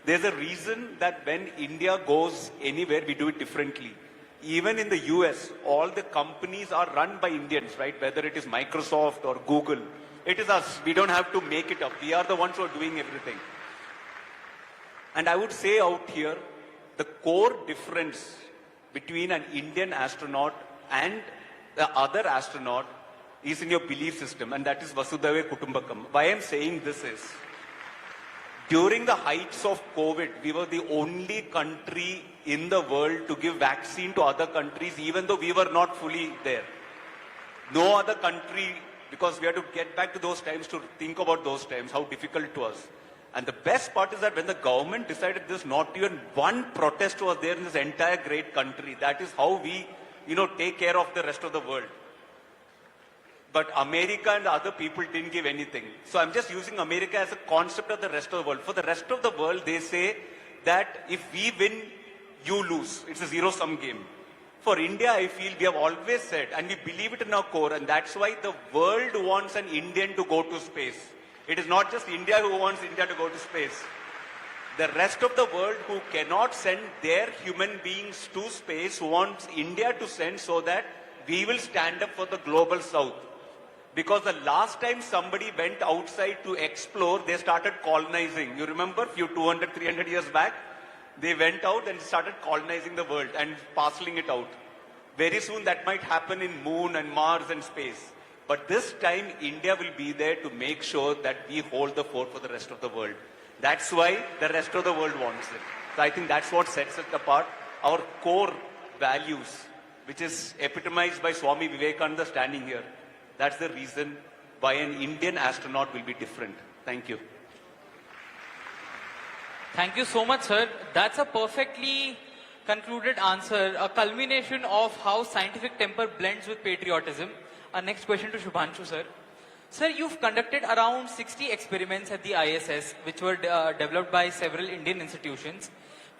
There's a reason that when India goes anywhere, we do it differently. Even in the US, all the companies are run by Indians, right? Whether it is Microsoft or Google, it is us. We don't have to make it up. We are the ones who are doing everything. And I would say out here, the core difference between an Indian astronaut and the other astronaut is in your belief system, and that is Vasudhaiva Kutumbakam. Why I'm saying this is, during the heights of COVID, we were the only country in the world to give vaccine to other countries, even though we were not fully there. No other country, because we had to get back to those times to think about those times, how difficult it was. And the best part is that when the government decided this, not even one protest was there in this entire great country. That is how we, you know, take care of the rest of the world. But America and the other people didn't give anything. So I'm just using America as a concept of the rest of the world. For the rest of the world, they say that if we win, you lose. It's a zero-sum game. For India, I feel we have always said, and we believe it in our core, and that's why the world wants an Indian to go to space. It is not just India who wants India to go to space. The rest of the world who cannot send their human beings to space wants India to send so that we will stand up for the global south. Because the last time somebody went outside to explore, they started colonizing. You remember, few 200, 300 years back, they went out and started colonizing the world and parceling it out. Very soon that might happen in Moon and Mars and space. But this time, India will be there to make sure that we hold the fort for the rest of the world. That's why the rest of the world wants it. So I think that's what sets us apart. Our core values, which is epitomized by Swami Vivekananda standing here. That's the reason why an Indian astronaut will be different. Thank you. Thank you so much, sir. That's a perfectly concluded answer, a culmination of how scientific temper blends with patriotism. Our next question to Shubhanshu, sir. Sir, you've conducted around 60 experiments at the ISS, which were developed by several Indian institutions.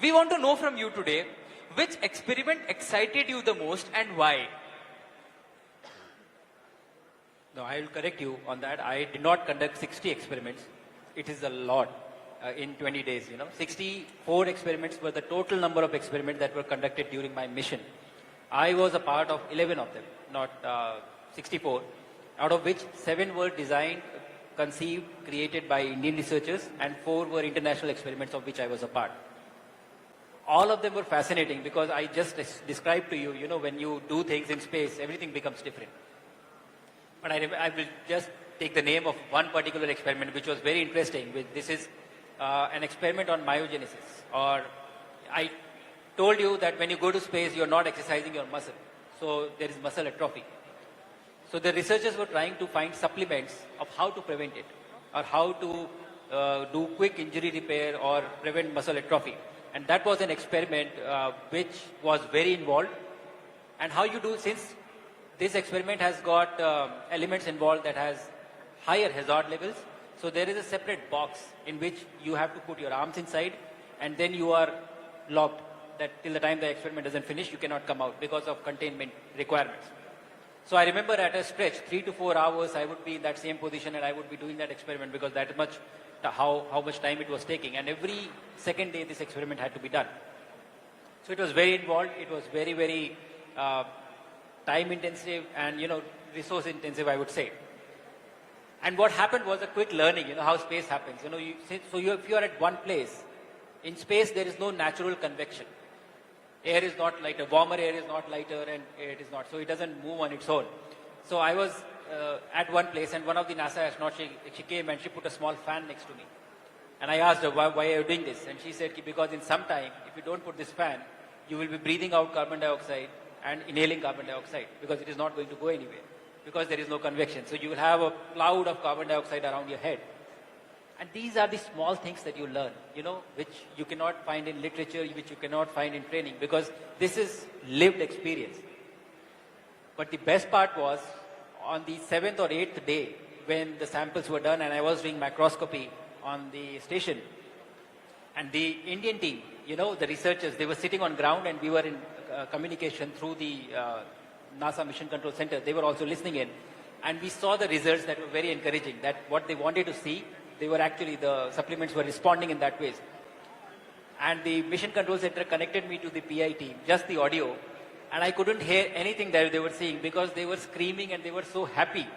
We want to know from you today, which experiment excited you the most and why? No, I will correct you on that. I did not conduct 60 experiments. It is a lot in 20 days, you know. 64 experiments were the total number of experiments that were conducted during my mission. I was a part of 11 of them, not 64, out of which 7 were designed, conceived, created by Indian researchers, and 4 were international experiments of which I was a part. All of them were fascinating because I just described to you, you know, when you do things in space, everything becomes different. But I will just take the name of one particular experiment which was very interesting. This is an experiment on myogenesis. Or I told you that when you go to space, you're not exercising your muscle. So there is muscle atrophy. So the researchers were trying to find supplements of how to prevent it or how to do quick injury repair or prevent muscle atrophy. And that was an experiment which was very involved. And how you do, since this experiment has got elements involved that has higher hazard levels. So there is a separate box in which you have to put your arms inside and then you are locked that till the time the experiment doesn't finish, you cannot come out because of containment requirements. So I remember at a stretch, 3 to 4 hours, I would be in that same position and I would be doing that experiment because that is much how much time it was taking. And every second day this experiment had to be done. So it was very involved. It was very, very time intensive and, you know, resource intensive, I would say. And what happened was a quick learning, you know, how space happens. You know, if you are at one place, in space there is no natural convection. Air is not lighter, warmer air is not lighter and it is not. So it doesn't move on its own. So I was at one place and one of the NASA astronauts, she came and she put a small fan next to me. And I asked her, why are you doing this? And she said, because in some time, if you don't put this fan, you will be breathing out carbon dioxide and inhaling carbon dioxide because it is not going to go anywhere because there is no convection. So you will have a cloud of carbon dioxide around your head. And these are the small things that you learn, you know, which you cannot find in literature, which you cannot find in training because this is lived experience. But the best part was on the 7th or 8th day when the samples were done and I was doing macroscopy on the station. And the Indian team, you know, the researchers, they were sitting on ground and we were in communication through the NASA Mission Control Center. They were also listening in. And we saw the results that were very encouraging, that what they wanted to see, they were actually, the supplements were responding in that ways. And the Mission Control Center connected me to the PI team, just the audio. And I couldn't hear anything that they were saying because they were screaming and they were so happy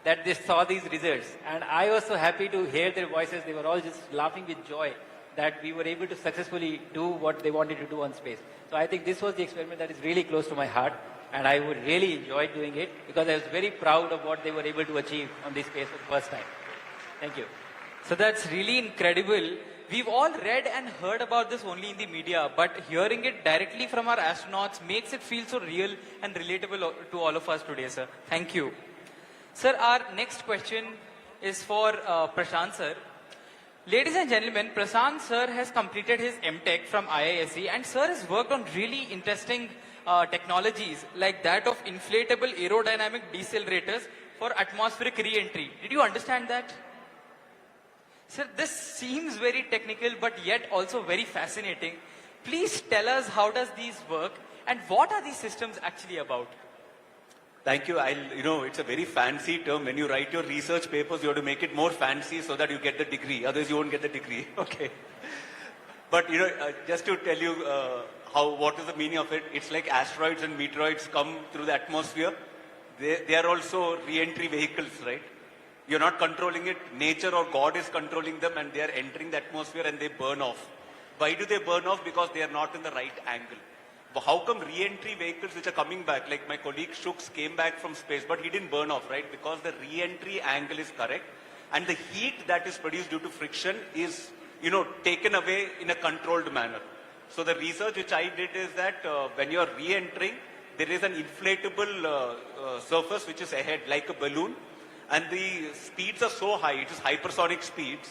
that they saw these results. And I was so happy to hear their voices. They were all just laughing with joy that we were able to successfully do what they wanted to do on space. So I think this was the experiment that is really close to my heart. And I would really enjoy doing it because I was very proud of what they were able to achieve on this space for the first time. Thank you. So that's really incredible. We've all read and heard about this only in the media, but hearing it directly from our astronauts makes it feel so real and relatable to all of us today, sir. Thank you. Sir, our next question is for Prasanth sir. Ladies and gentlemen, Prasanth sir has completed his MTech from IISc and sir has worked on really interesting technologies like that of inflatable aerodynamic decelerators for atmospheric re-entry. Did you understand that? Sir, this seems very technical but yet also very fascinating. Please tell us how does these work and what are these systems actually about? Thank you. It's a very fancy term. When you write your research papers, you have to make it more fancy so that you get the degree. Otherwise, you won't get the degree. Okay. But, just to tell you what is the meaning of it, it's like asteroids and meteoroids come through the atmosphere. They are also re-entry vehicles, right? You're not controlling it. Nature or God is controlling them and they are entering the atmosphere and they burn off. Why do they burn off? Because they are not in the right angle. But how come re-entry vehicles which are coming back, like my colleague Shuks came back from space, but he didn't burn off, right? Because the re-entry angle is correct and the heat that is produced due to friction is, taken away in a controlled manner. So the research which I did is that when you're re-entering, there is an inflatable surface which is ahead like a balloon and the speeds are so high, it is hypersonic speeds,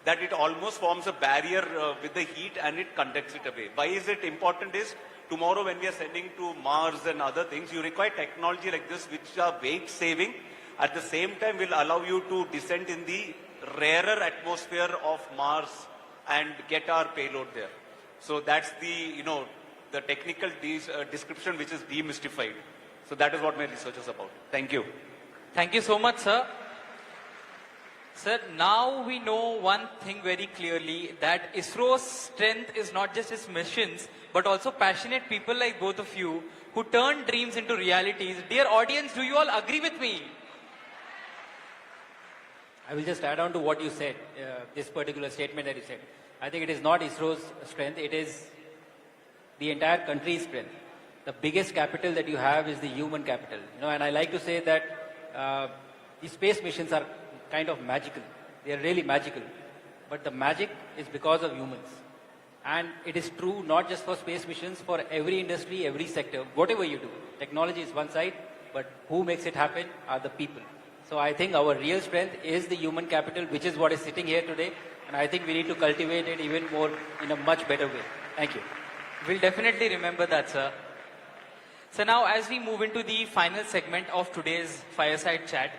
that it almost forms a barrier with the heat and it conducts it away. Why is it important is, tomorrow when we are sending to Mars and other things, you require technology like this which are weight saving, at the same time will allow you to descend in the rarer atmosphere of Mars and get our payload there. So that's the technical description which is demystified. So that is what my research is about. Thank you. Thank you so much, sir. Sir, now we know one thing very clearly, that ISRO's strength is not just its missions, but also passionate people like both of you who turn dreams into realities. Dear audience, do you all agree with me? I will just add on to what you said, this particular statement that you said. I think it is not ISRO's strength, it is the entire country's strength. The biggest capital that you have is the human capital. And I like to say that the space missions are kind of magical. They are really magical. But the magic is because of humans. And it is true not just for space missions, for every industry, every sector, whatever you do. Technology is one side, but who makes it happen are the people. So I think our real strength is the human capital, which is what is sitting here today. And I think we need to cultivate it even more in a much better way. Thank you. We'll definitely remember that, sir. So now as we move into the final segment of today's fireside chat,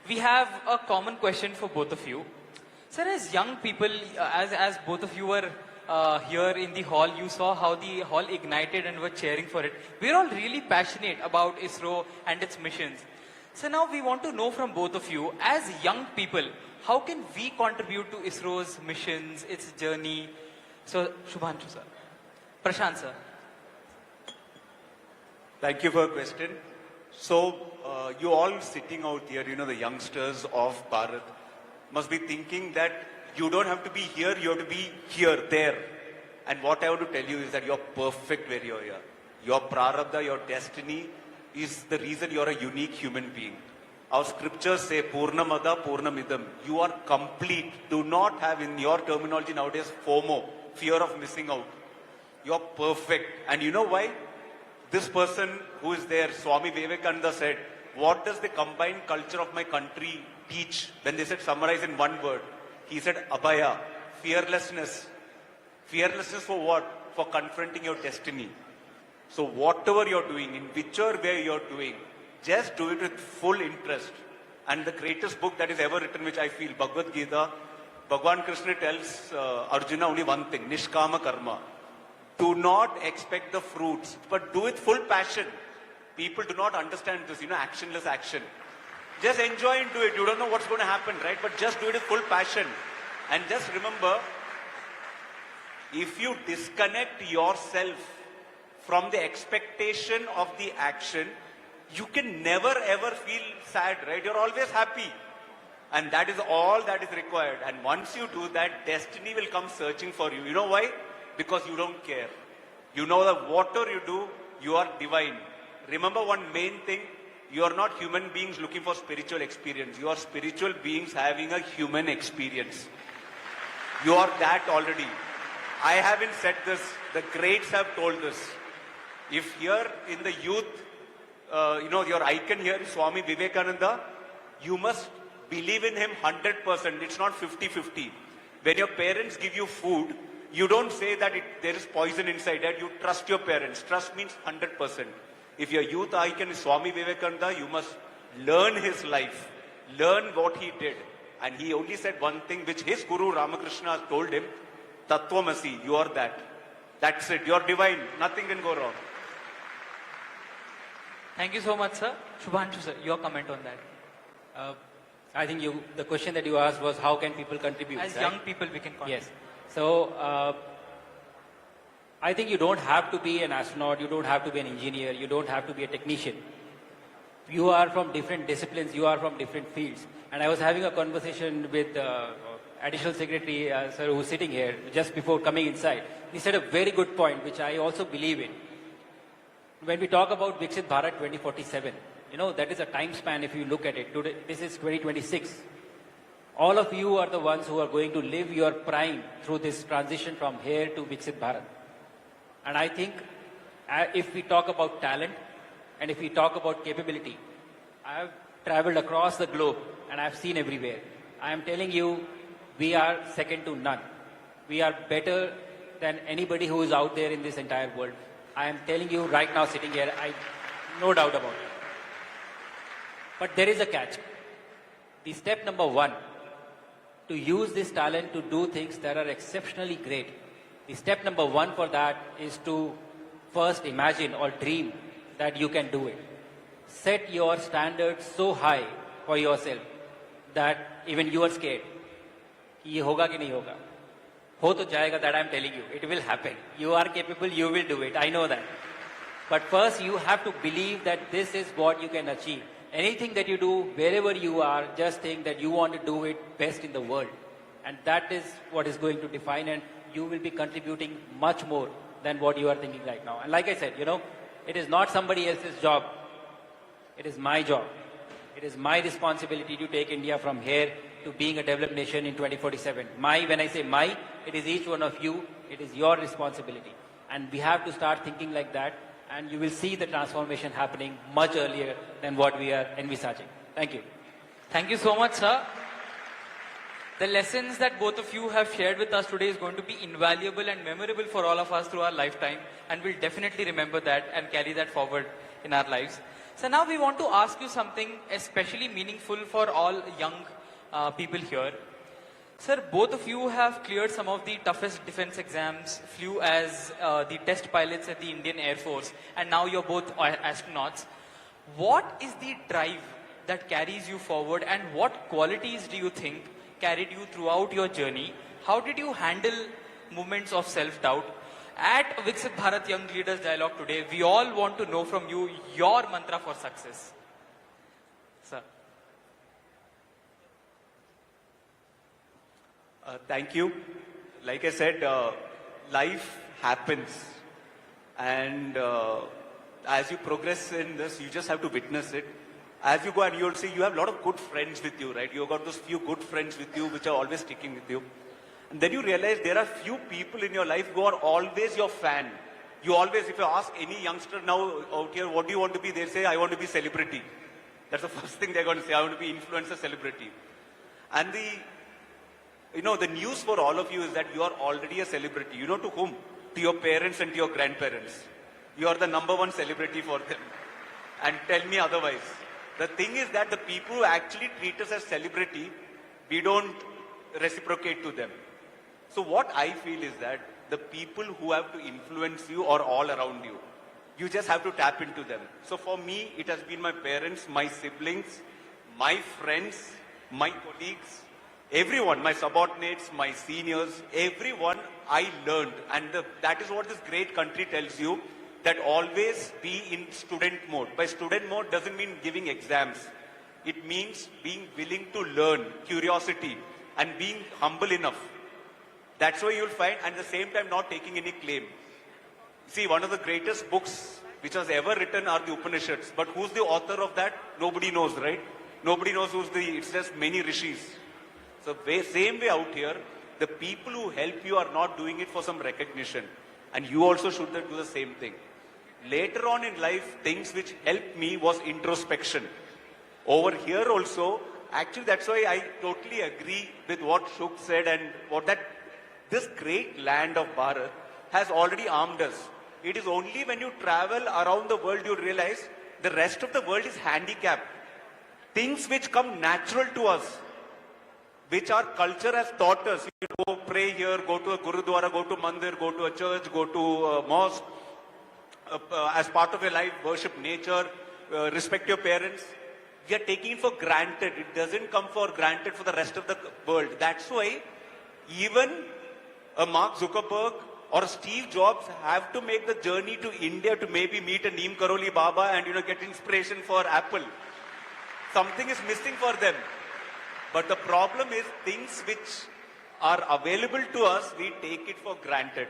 we have a common question for both of you. Sir, as young people, as both of you were here in the hall, you saw how the hall ignited and were cheering for it. We're all really passionate about ISRO and its missions. So now we want to know from both of you, as young people, how can we contribute to ISRO's missions, its journey? So, Shubhanshu sir. Prasanth sir. Thank you for your question. So, you all sitting out here, the youngsters of Bharat, must be thinking that you don't have to be here, you have to be here, there. And what I want to tell you is that you're perfect where you're here. Your prarabdha, your destiny is the reason you're a unique human being. Our scriptures say, Purnamada Purnamidam. You are complete. Do not have, in your terminology nowadays, FOMO, fear of missing out. You're perfect. And you know why? This person who is there, Swami Vivekananda said, what does the combined culture of my country teach? When they said summarize in one word, he said abhaya, fearlessness. Fearlessness for what? For confronting your destiny. So whatever you're doing, in whichever way you're doing, Just do it with full interest. And the greatest book that is ever written, which I feel, Bhagavad Gita, Bhagwan Krishna tells Arjuna only one thing, Nishkama Karma. Do not expect the fruits, but do it full passion. People do not understand this, actionless action. Just enjoy and do it. You don't know what's going to happen, right? But just do it with full passion. And just remember, if you disconnect yourself from the expectation of the action, you can never ever feel sad, right? You're always happy. And that is all that is required. And once you do that, destiny will come searching for you. You know why? Because you don't care. You know that whatever you do, you are divine. Remember one main thing, you are not human beings looking for spiritual experience. You are spiritual beings having a human experience. You are that already. I haven't said this. The greats have told this. If here in the youth, your icon here is Swami Vivekananda, you must believe in him 100%. It's not 50-50. When your parents give you food, you don't say that there is poison inside it. You trust your parents. Trust means 100%. If your youth icon is Swami Vivekananda, you must learn his life. Learn what he did. And he only said one thing, which his Guru Ramakrishna told him, Tattvamasi, you are that. That's it. You're divine. Nothing can go wrong. Thank you so much, sir. Shubhanshu, sir, your comment on that. I think the question that you asked was how can people contribute? As right? young people, we can contribute. Yes. So, I think you don't have to be an astronaut, you don't have to be an engineer, you don't have to be a technician. You are from different disciplines, you are from different fields. And I was having a conversation with Additional Secretary, sir, who's sitting here just before coming inside. He said a very good point, which I also believe in. When we talk about Viksit Bharat 2047, that is a time span if you look at it. Today, this is 2026. All of you are the ones who are going to live your prime through this transition from here to Viksit Bharat. And I think if we talk about talent and if we talk about capability, I have traveled across the globe and I've seen everywhere. I am telling you, we are second to none. We are better than anybody who is out there in this entire world. I am telling you right now sitting here, no doubt about it. But there is a catch. The step number one, to use this talent to do things that are exceptionally great. The step number one for that is to first imagine or dream that you can do it. Set your standards so high for yourself that even you are scared. Ye hoga ki nahi hoga? Ho to jayega, that I am telling you. It will happen. You are capable, you will do it. I know that. But first you have to believe that this is what you can achieve. Anything that you do, wherever you are, just think that you want to do it best in the world. And that is what is going to define, and you will be contributing much more than what you are thinking right now. And like I said, it is not somebody else's job. It is my job. It is my responsibility to take India from here to being a developed nation in 2047. When I say my, it is each one of you. It is your responsibility. And we have to start thinking like that. And you will see the transformation happening much earlier than what we are envisaging. Thank you. Thank you so much, sir. The lessons that both of you have shared with us today is going to be invaluable and memorable for all of us through our lifetime. And we'll definitely remember that and carry that forward in our lives. So now we want to ask you something especially meaningful for all young people here. Sir, both of you have cleared some of the toughest defense exams, flew as the test pilots at the Indian Air Force, and now you're both astronauts. What is the drive that carries you forward, and what qualities do you think carried you throughout your journey? How did you handle moments of self-doubt? At Viksit Bharat Young Leaders Dialogue today, we all want to know from you your mantra for success. Sir. Thank you. Like I said, life happens. And as you progress in this, you just have to witness it. As you go, and you'll see you have a lot of good friends with you, right? You've got those few good friends with you which are always sticking with you. And then you realize there are few people in your life who are always your fan. You always, if you ask any youngster now out here, what do you want to be? They say, I want to be celebrity. That's the first thing they're going to say. I want to be influencer celebrity. And the news for all of you is that you are already a celebrity. You know to whom? To your parents and to your grandparents. You are the #1 celebrity for them. and tell me otherwise. The thing is that the people who actually treat us as celebrity, we don't reciprocate to them. So what I feel is that the people who have to influence you are all around you. You just have to tap into them. So for me, it has been my parents, my siblings, my friends, my colleagues, everyone, my subordinates, my seniors, everyone I learned. And that is what this great country tells you, that always be in student mode. By student mode doesn't mean giving exams. It means being willing to learn, curiosity, and being humble enough. That's why you'll find, and at the same time not taking any claim. See, one of the greatest books which was ever written are the Upanishads. But who's the author of that? Nobody knows, right? Nobody knows it's just many rishis. So same way out here, the people who help you are not doing it for some recognition. And you also should do the same thing. Later on in life, things which helped me was introspection. Over here also, actually that's why I totally agree with what Shuk said and this great land of Bharat has already armed us. It is only when you travel around the world you realize the rest of the world is handicapped. Things which come natural to us, which our culture has taught us. You go pray here, go to a gurudwara, go to mandir, go to a church, go to a mosque. As part of your life, worship nature, respect your parents. We are taking it for granted. It doesn't come for granted for the rest of the world. That's why even a Mark Zuckerberg or Steve Jobs have to make the journey to India to maybe meet a Neem Karoli Baba and get inspiration for Apple. Something is missing for them. But the problem is things which are available to us, we take it for granted.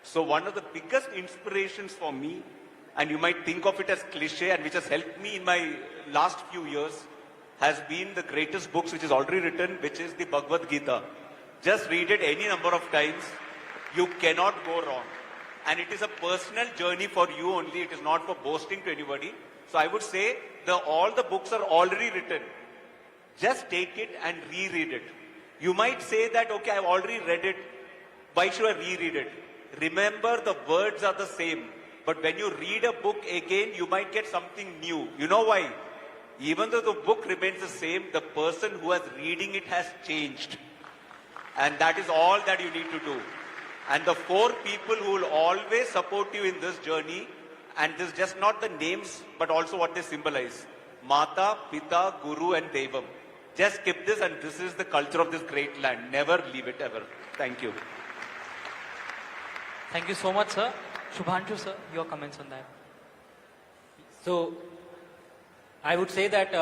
So one of the biggest inspirations for me, and you might think of it as cliche and which has helped me in my last few years, has been the greatest books which is already written, which is the Bhagavad Gita. Just read it any number of times. You cannot go wrong. And it is a personal journey for you only. It is not for boasting to anybody. So I would say all the books are already written. Just take it and reread it. You might say that, okay, I've already read it. Why should I reread it? Remember, the words are the same. But when you read a book again, you might get something new. You know why? Even though the book remains the same, the person who is reading it has changed. And that is all that you need to do. And the 4 people who will always support you in this journey, and this is just not the names, but also what they symbolize. Mata, Pita, Guru and Devam. Just keep this, and this is the culture of this great land. Never leave it ever. Thank you. Thank you so much, sir. Shubhanshu, sir, your comments on that. So, I would say that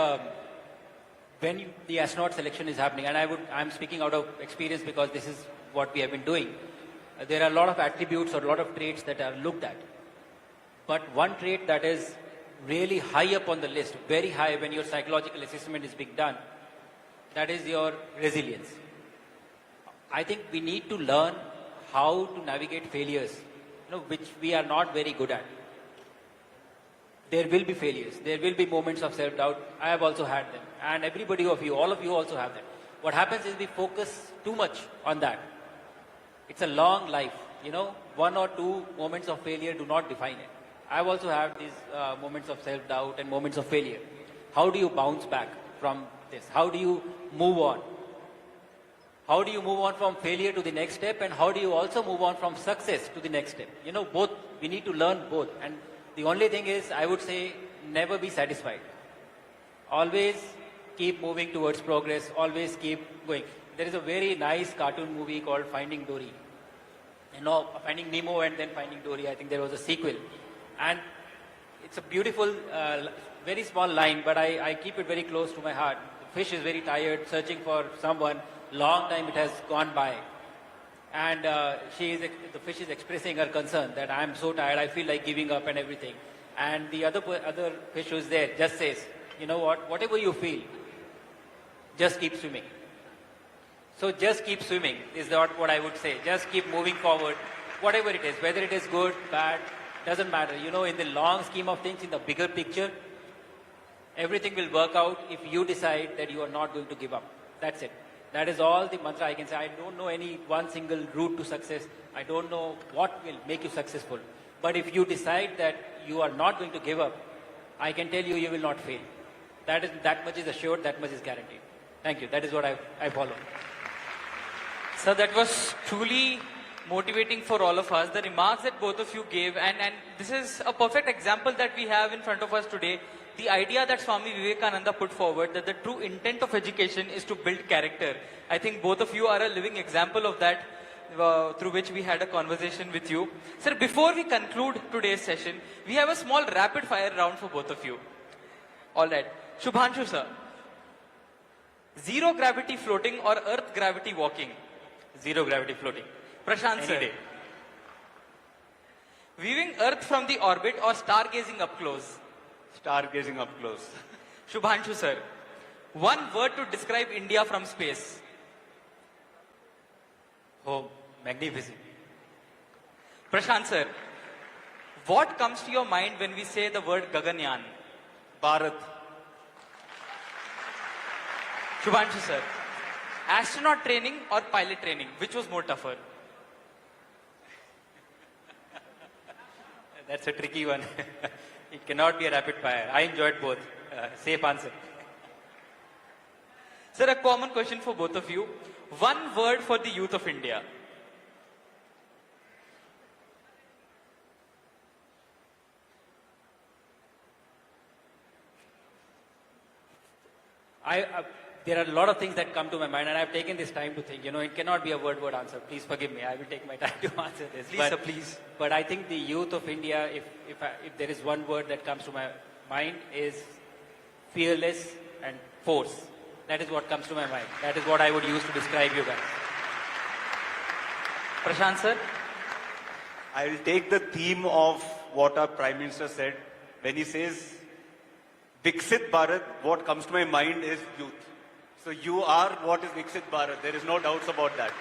when the astronaut selection is happening, and I'm speaking out of experience because this is what we have been doing, there are a lot of attributes or a lot of traits that are looked at. But one trait that is really high up on the list, very high when your psychological assessment is being done, that is your resilience. I think we need to learn how to navigate failures, which we are not very good at. There will be failures. There will be moments of self-doubt. I have also had them. And everybody of you, all of you also have them. What happens is we focus too much on that. It's a long life. 1 or 2 moments of failure do not define it. I've also had these moments of self-doubt and moments of failure. How do you bounce back from this? How do you move on? How do you move on from failure to the next step, and how do you also move on from success to the next step? Both, we need to learn both. And the only thing is, I would say, never be satisfied. Always keep moving towards progress, always keep going. There is a very nice cartoon movie called Finding Dory. Finding Nemo and then Finding Dory. I think there was a sequel. And it's a beautiful, very small line, but I keep it very close to my heart. The fish is very tired, searching for someone. Long time it has gone by. And the fish is expressing her concern that I'm so tired, I feel like giving up and everything. And the other fish who's there just says, you know what, whatever you feel, just keep swimming. So just keep swimming is what I would say. Just keep moving forward, whatever it is, whether it is good, bad, doesn't matter. In the long scheme of things, in the bigger picture, everything will work out if you decide that you are not going to give up. That's it. That is all the mantra I can say. I don't know any one single route to success. I don't know what will make you successful. But if you decide that you are not going to give up, I can tell you, you will not fail. That much is assured, that much is guaranteed. Thank you. That is what I follow. Sir, that was truly motivating for all of us. The remarks that both of you gave, and this is a perfect example that we have in front of us today. The idea that Swami Vivekananda put forward, that the true intent of education is to build character. I think both of you are a living example of that, through which we had a conversation with you. Sir, before we conclude today's session, we have a small rapid fire round for both of you. All right. Shubhanshu sir, zero gravity floating or earth gravity walking? Zero gravity floating. Prasanth Any sir, day. viewing earth from the orbit or stargazing up close? Stargazing up close. Shubhanshu sir, one word to describe India from space? Home. Magnificent. Prashant sir, what comes to your mind when we say the word Gaganyaan? Bharat. Shubhanshu sir, astronaut training or pilot training, which was more tougher? That's a tricky one. It cannot be a rapid fire. I enjoyed both. Safe answer. Sir, a common question for both of you. One word for the youth of India. There are a lot of things that come to my mind, and I've taken this time to think. It cannot be a word answer. Please forgive me. I will take my time to answer this. Please, sir, please. But I think the youth of India, if there is one word that comes to my mind, is fearless and force. That is what comes to my mind. That is what I would use to describe you guys. Prashant sir? I will take the theme of what our Prime Minister said. When he says, Viksit Bharat, what comes to my mind is youth. So you are what is Viksit Bharat. There is no doubts about that.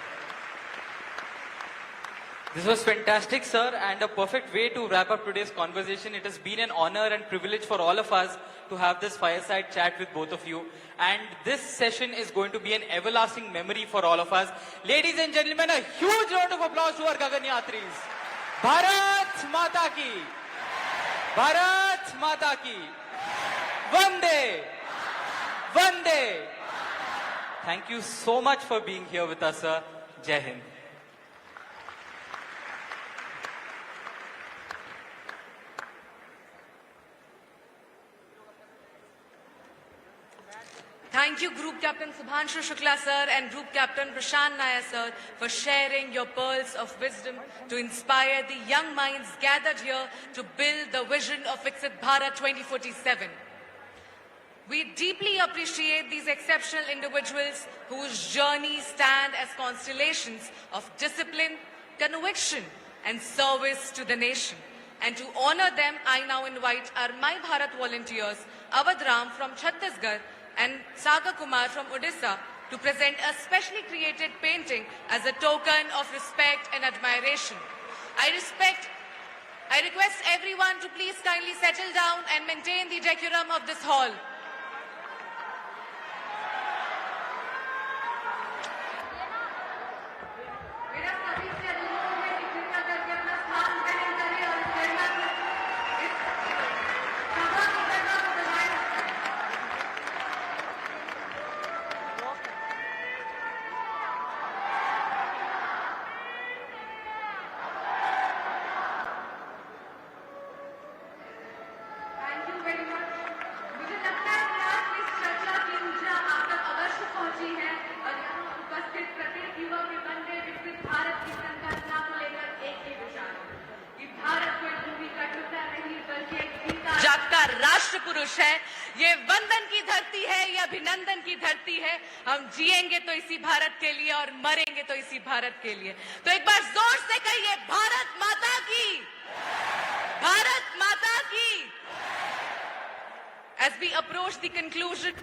This was fantastic, sir, and a perfect way to wrap up today's conversation. It has been an honor and privilege for all of us to have this fireside chat with both of you. And this session is going to be an everlasting memory for all of us. Ladies and gentlemen, a huge round of applause to our Gaganyatris. Bharat Mata Ki! Bharat Mata Ki! Vande! Vande! Thank you so much for being here with us, sir. Jai Hind. Thank you, Group Captain Shubhanshu Shukla sir and Group Captain Prasanth Nair sir, for sharing your pearls of wisdom to inspire the young minds gathered here to build the vision of Viksit Bharat 2047. We deeply appreciate these exceptional individuals whose journeys stand as constellations of discipline, conviction, and service to the nation. And to honor them, I now invite our My Bharat volunteers, Avadh Ram from Chhattisgarh and Saga Kumar from Odisha, to present a specially created painting as a token of respect and admiration. I request everyone to please kindly settle down and maintain the decorum of this hall. राष्ट्र पुरुष है, ये वंदन की धरती है, ये अभिनंदन की धरती है। हम जिएंगे तो इसी भारत के लिए और मरेंगे तो इसी भारत के लिए। तो एक बार जोर से कहिए, भारत माता की, भारत माता की। As we approach the conclusion